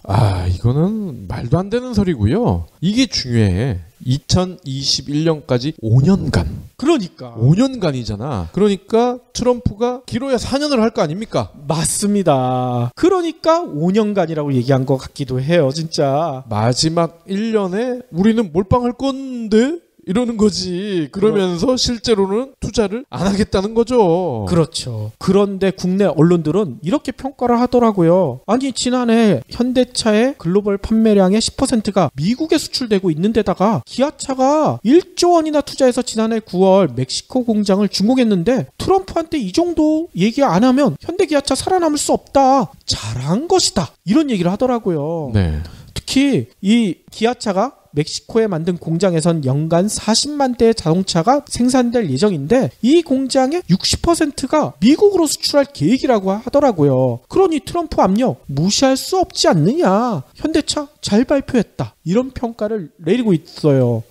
이거는 말도 안 되는 소리고요. 이게 중요해. 2021년까지 5년간. 그러니까 5년간이잖아. 그러니까 트럼프가 길어야 4년을 할 거 아닙니까? 맞습니다. 그러니까 5년간이라고 얘기한 것 같기도 해요. 진짜. 마지막 1년에 우리는 몰빵할 건데? 이러는 거지. 그러면서 실제로는 투자를 안 하겠다는 거죠. 그렇죠. 그런데 국내 언론들은 이렇게 평가를 하더라고요. 아니 지난해 현대차의 글로벌 판매량의 10%가 미국에 수출되고 있는데다가 기아차가 1조 원이나 투자해서 지난해 9월 멕시코 공장을 준공했는데 트럼프한테 이 정도 얘기 안 하면 현대기아차 살아남을 수 없다. 잘한 것이다. 이런 얘기를 하더라고요. 네. 특히 이 기아차가 멕시코에 만든 공장에선 연간 40만 대의 자동차가 생산될 예정인데 이 공장의 60%가 미국으로 수출할 계획이라고 하더라고요. 그러니 트럼프 압력 무시할 수 없지 않느냐. 현대차 잘 발표했다. 이런 평가를 내리고 있어요.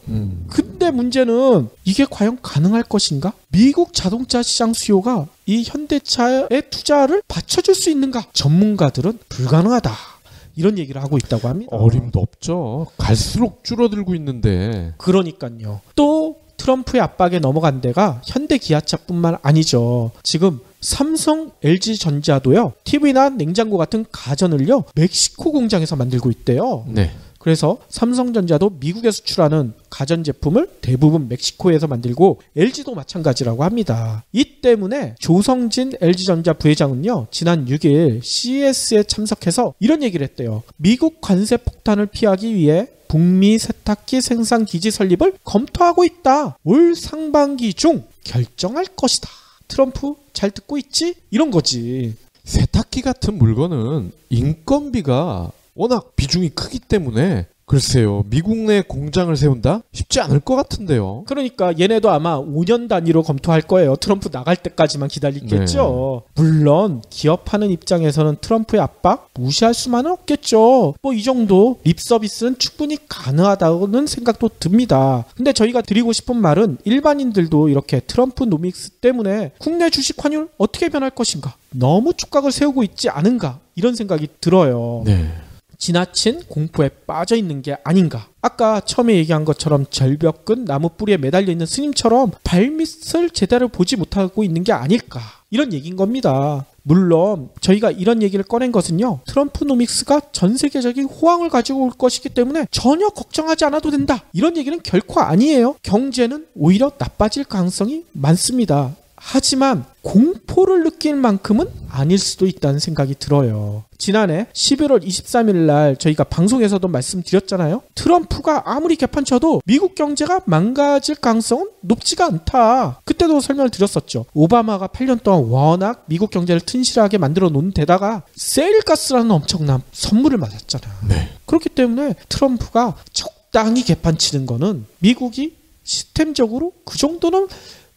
근데 문제는 이게 과연 가능할 것인가? 미국 자동차 시장 수요가 이 현대차의 투자를 받쳐줄 수 있는가? 전문가들은 불가능하다. 이런 얘기를 하고 있다고 합니다. 어림도 없죠. 갈수록 줄어들고 있는데. 그러니까요. 또 트럼프의 압박에 넘어간 데가 현대 기아차뿐만 아니죠. 지금 삼성, LG전자도요. TV나 냉장고 같은 가전을요. 멕시코 공장에서 만들고 있대요. 네. 그래서 삼성전자도 미국에 수출하는 가전제품을 대부분 멕시코에서 만들고 LG도 마찬가지라고 합니다. 이 때문에 조성진 LG전자 부회장은요. 지난 6일 CES에 참석해서 이런 얘기를 했대요. 미국 관세 폭탄을 피하기 위해 북미 세탁기 생산 기지 설립을 검토하고 있다. 올 상반기 중 결정할 것이다. 트럼프 잘 듣고 있지? 이런 거지. 세탁기 같은 물건은 인건비가 워낙 비중이 크기 때문에 글쎄요. 미국 내 공장을 세운다? 쉽지 않을 것 같은데요. 그러니까 얘네도 아마 5년 단위로 검토할 거예요. 트럼프 나갈 때까지만 기다리겠죠. 네. 물론 기업하는 입장에서는 트럼프의 압박 무시할 수만은 없겠죠. 뭐 이 정도 립 서비스는 충분히 가능하다는 생각도 듭니다. 근데 저희가 드리고 싶은 말은 일반인들도 이렇게 트럼프 노믹스 때문에 국내 주식 환율 어떻게 변할 것인가? 너무 촉각을 세우고 있지 않은가? 이런 생각이 들어요. 네. 지나친 공포에 빠져 있는 게 아닌가. 아까 처음에 얘기한 것처럼 절벽 끝 나무 뿌리에 매달려 있는 스님처럼 발밑을 제대로 보지 못하고 있는 게 아닐까. 이런 얘기인 겁니다. 물론 저희가 이런 얘기를 꺼낸 것은요. 트럼프노믹스가 전 세계적인 호황을 가지고 올 것이기 때문에 전혀 걱정하지 않아도 된다. 이런 얘기는 결코 아니에요. 경제는 오히려 나빠질 가능성이 많습니다. 하지만 공포를 느낄 만큼은 아닐 수도 있다는 생각이 들어요. 지난해 11월 23일 날 저희가 방송에서도 말씀드렸잖아요. 트럼프가 아무리 개판쳐도 미국 경제가 망가질 가능성은 높지가 않다. 그때도 설명을 드렸었죠. 오바마가 8년 동안 워낙 미국 경제를 튼실하게 만들어 놓은 데다가 세일가스라는 엄청난 선물을 맞았잖아요. 네. 그렇기 때문에 트럼프가 적당히 개판치는 거는 미국이 시스템적으로 그 정도는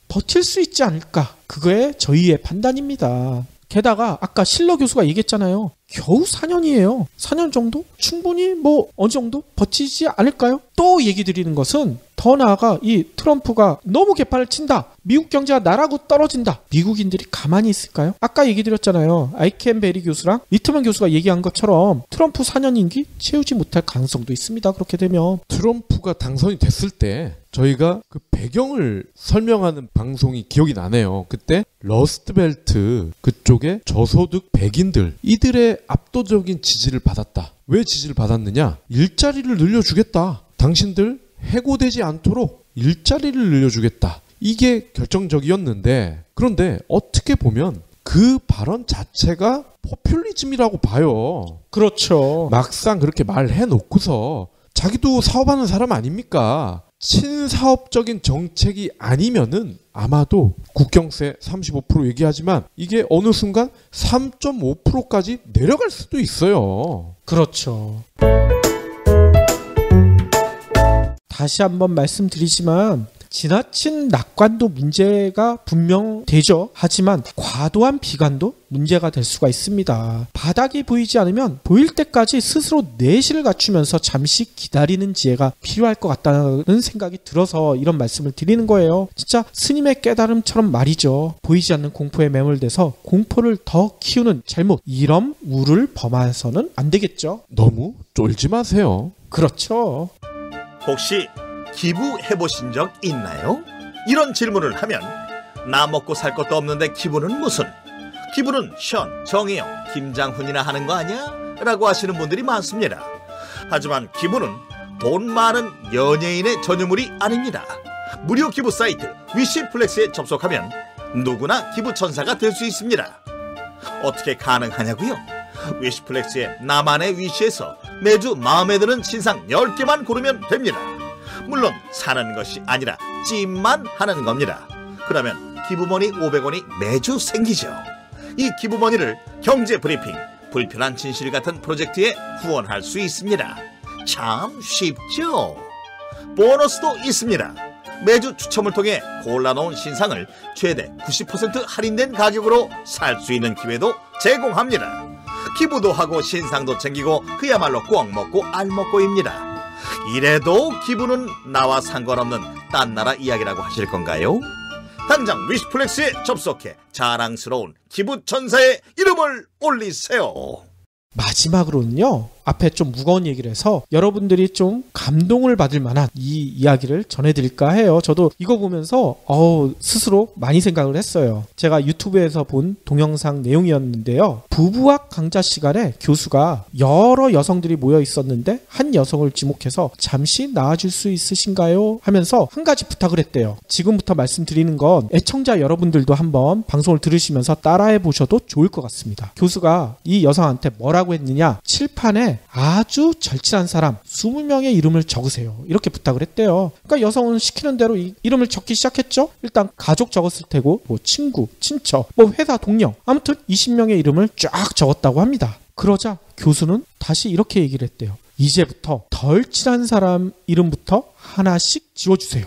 버틸 수 있지 않을까. 그거에 저희의 판단입니다. 게다가 아까 실러 교수가 얘기했잖아요. 겨우 4년이에요. 4년 정도? 충분히 어느 정도 버티지 않을까요? 또 얘기 드리는 것은 더 나아가 이 트럼프가 너무 개판을 친다. 미국 경제가 나라고 떨어진다. 미국인들이 가만히 있을까요? 아까 얘기 드렸잖아요. 아이켄 베리 교수랑 리트먼 교수가 얘기한 것처럼 트럼프 4년 임기 채우지 못할 가능성도 있습니다. 그렇게 되면. 트럼프가 당선이 됐을 때 저희가 그 배경을 설명하는 방송이 기억이 나네요. 그때 러스트벨트 그쪽에 저소득 백인들 이들의 압도적인 지지를 받았다. 왜 지지를 받았느냐? 일자리를 늘려주겠다. 당신들 해고되지 않도록 일자리를 늘려주겠다. 이게 결정적이었는데 그런데 어떻게 보면 그 발언 자체가 포퓰리즘이라고 봐요. 그렇죠. 막상 그렇게 말해놓고서 자기도 사업하는 사람 아닙니까? 친사업적인 정책이 아니면은 아마도 국경세 35% 얘기하지만 이게 어느 순간 3.5%까지 내려갈 수도 있어요. 그렇죠. 다시 한번 말씀드리지만 지나친 낙관도 문제가 분명 되죠. 하지만 과도한 비관도 문제가 될 수가 있습니다. 바닥이 보이지 않으면 보일 때까지 스스로 내실을 갖추면서 잠시 기다리는 지혜가 필요할 것 같다는 생각이 들어서 이런 말씀을 드리는 거예요. 진짜 스님의 깨달음처럼 말이죠. 보이지 않는 공포에 매몰돼서 공포를 더 키우는 잘못, 이런 우를 범해서는 안 되겠죠. 너무 쫄지 마세요. 그렇죠. 혹시 기부해보신 적 있나요? 이런 질문을 하면 나 먹고 살 것도 없는데 기부는 무슨? 기부는 션, 정혜영, 김장훈이나 하는 거 아니야? 라고 하시는 분들이 많습니다. 하지만 기부는 돈 많은 연예인의 전유물이 아닙니다. 무료 기부 사이트 위시플렉스에 접속하면 누구나 기부천사가 될 수 있습니다. 어떻게 가능하냐고요? 위시플렉스의 나만의 위시에서 매주 마음에 드는 신상 10개만 고르면 됩니다. 물론 사는 것이 아니라 찜만 하는 겁니다. 그러면 기부머니 500원이 매주 생기죠. 이 기부머니를 경제브리핑, 불편한 진실 같은 프로젝트에 후원할 수 있습니다. 참 쉽죠? 보너스도 있습니다. 매주 추첨을 통해 골라놓은 신상을 최대 90% 할인된 가격으로 살 수 있는 기회도 제공합니다. 기부도 하고 신상도 챙기고 그야말로 꽉 먹고 알 먹고입니다. 이래도 기부는 나와 상관없는 딴 나라 이야기라고 하실 건가요? 당장 위시플렉스에 접속해 자랑스러운 기부천사의 이름을 올리세요. 마지막으로는요, 앞에 좀 무거운 얘기를 해서 여러분들이 좀 감동을 받을 만한 이 이야기를 전해드릴까 해요. 저도 이거 보면서 스스로 많이 생각을 했어요. 제가 유튜브에서 본 동영상 내용이었는데요. 부부학 강좌 시간에 교수가 여러 여성들이 모여 있었는데 한 여성을 지목해서 잠시 나와줄 수 있으신가요? 하면서 한 가지 부탁을 했대요. 지금부터 말씀드리는 건 애청자 여러분들도 한번 방송을 들으시면서 따라해 보셔도 좋을 것 같습니다. 교수가 이 여성한테 뭐라고 했느냐, 칠판에 아주 절친한 사람 20명의 이름을 적으세요. 이렇게 부탁을 했대요. 그러니까 여성은 시키는 대로 이름을 적기 시작했죠. 일단 가족 적었을 테고, 친구, 친척, 회사 동료, 아무튼 20명의 이름을 쫙 적었다고 합니다. 그러자 교수는 다시 이렇게 얘기를 했대요. 이제부터 덜 친한 사람 이름부터 하나씩 지워주세요.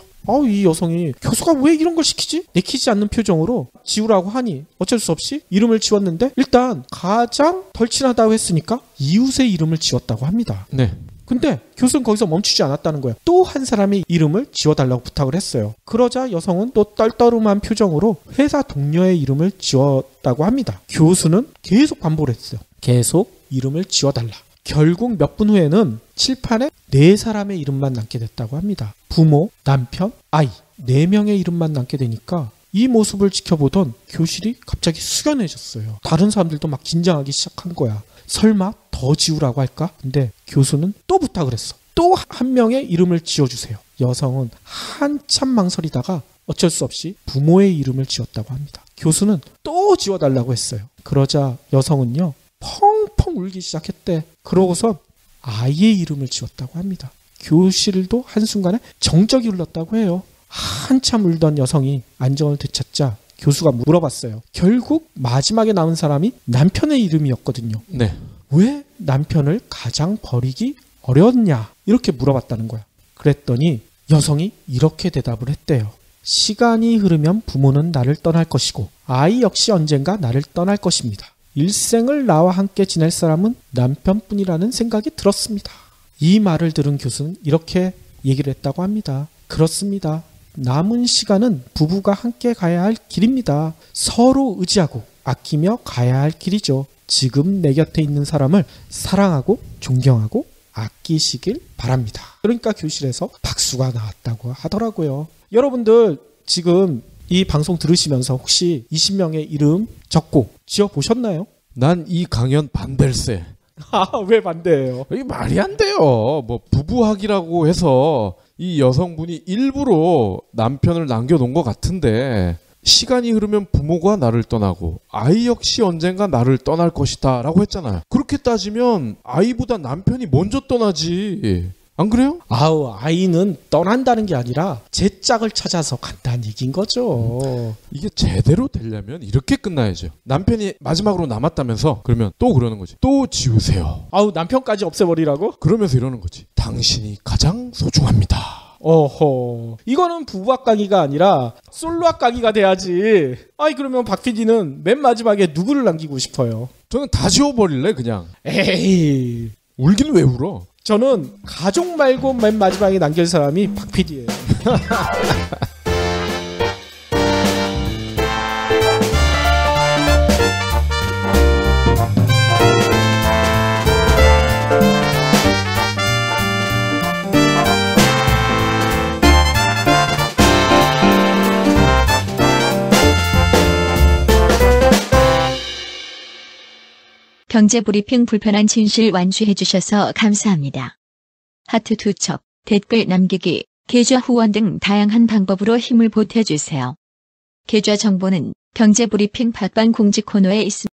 이 여성이 교수가 왜 이런 걸 시키지? 내키지 않는 표정으로 지우라고 하니 어쩔 수 없이 이름을 지웠는데, 일단 가장 덜 친하다고 했으니까 이웃의 이름을 지웠다고 합니다. 네. 근데 교수는 거기서 멈추지 않았다는 거예요. 또 한 사람의 이름을 지워달라고 부탁을 했어요. 그러자 여성은 또 떨떠름한 표정으로 회사 동료의 이름을 지웠다고 합니다. 교수는 계속 반복을 했어요. 계속 이름을 지워달라. 결국 몇 분 후에는 칠판에 4사람의 이름만 남게 됐다고 합니다. 부모, 남편, 아이 4명의 이름만 남게 되니까 이 모습을 지켜보던 교실이 갑자기 숙연해졌어요. 다른 사람들도 막 긴장하기 시작한 거야. 설마 더 지우라고 할까? 근데 교수는 또 부탁을 했어. 또 한 명의 이름을 지어주세요. 여성은 한참 망설이다가 어쩔 수 없이 부모의 이름을 지었다고 합니다. 교수는 또 지워달라고 했어요. 그러자 여성은요, 펑펑 울기 시작했대. 그러고서 아이의 이름을 지었다고 합니다. 교실도 한순간에 정적이 흘렀다고 해요. 한참 울던 여성이 안정을 되찾자 교수가 물어봤어요. 결국 마지막에 남은 사람이 남편의 이름이었거든요. 네. 왜 남편을 가장 버리기 어려웠냐? 이렇게 물어봤다는 거야. 그랬더니 여성이 이렇게 대답을 했대요. 시간이 흐르면 부모는 나를 떠날 것이고 아이 역시 언젠가 나를 떠날 것입니다. 일생을 나와 함께 지낼 사람은 남편뿐이라는 생각이 들었습니다. 이 말을 들은 교수는 이렇게 얘기를 했다고 합니다. 그렇습니다. 남은 시간은 부부가 함께 가야 할 길입니다. 서로 의지하고 아끼며 가야 할 길이죠. 지금 내 곁에 있는 사람을 사랑하고 존경하고 아끼시길 바랍니다. 그러니까 교실에서 박수가 나왔다고 하더라고요. 여러분들 지금 이 방송 들으시면서 혹시 20명의 이름 적고 지어보셨나요? 난 이 강연 반댈세. 왜 반대해요? 이게 말이 안 돼요. 부부학이라고 해서 이 여성분이 일부러 남편을 남겨놓은 것 같은데, 시간이 흐르면 부모가 나를 떠나고 아이 역시 언젠가 나를 떠날 것이다 라고 했잖아요. 그렇게 따지면 아이보다 남편이 먼저 떠나지. 안 그래요? 아이는 떠난다는 게 아니라 제 짝을 찾아서 간다는 얘기인 거죠. 이게 제대로 되려면 이렇게 끝나야죠. 남편이 마지막으로 남았다면서 그러면 또 그러는 거지. 또 지우세요. 남편까지 없애버리라고? 그러면서 이러는 거지. 당신이 가장 소중합니다. 어허, 이거는 부부학 강의가 아니라 솔로학 강의가 돼야지. 아이, 그러면 박 PD는 맨 마지막에 누구를 남기고 싶어요? 저는 다 지워버릴래 그냥. 에이, 울긴 왜 울어? 저는 가족 말고 맨 마지막에 남길 사람이 박 PD예요. 경제브리핑 불편한 진실 완수해주셔서 감사합니다. 하트 2척, 댓글 남기기, 계좌 후원 등 다양한 방법으로 힘을 보태주세요. 계좌 정보는 경제브리핑 팟빵 공지 코너에 있습니다.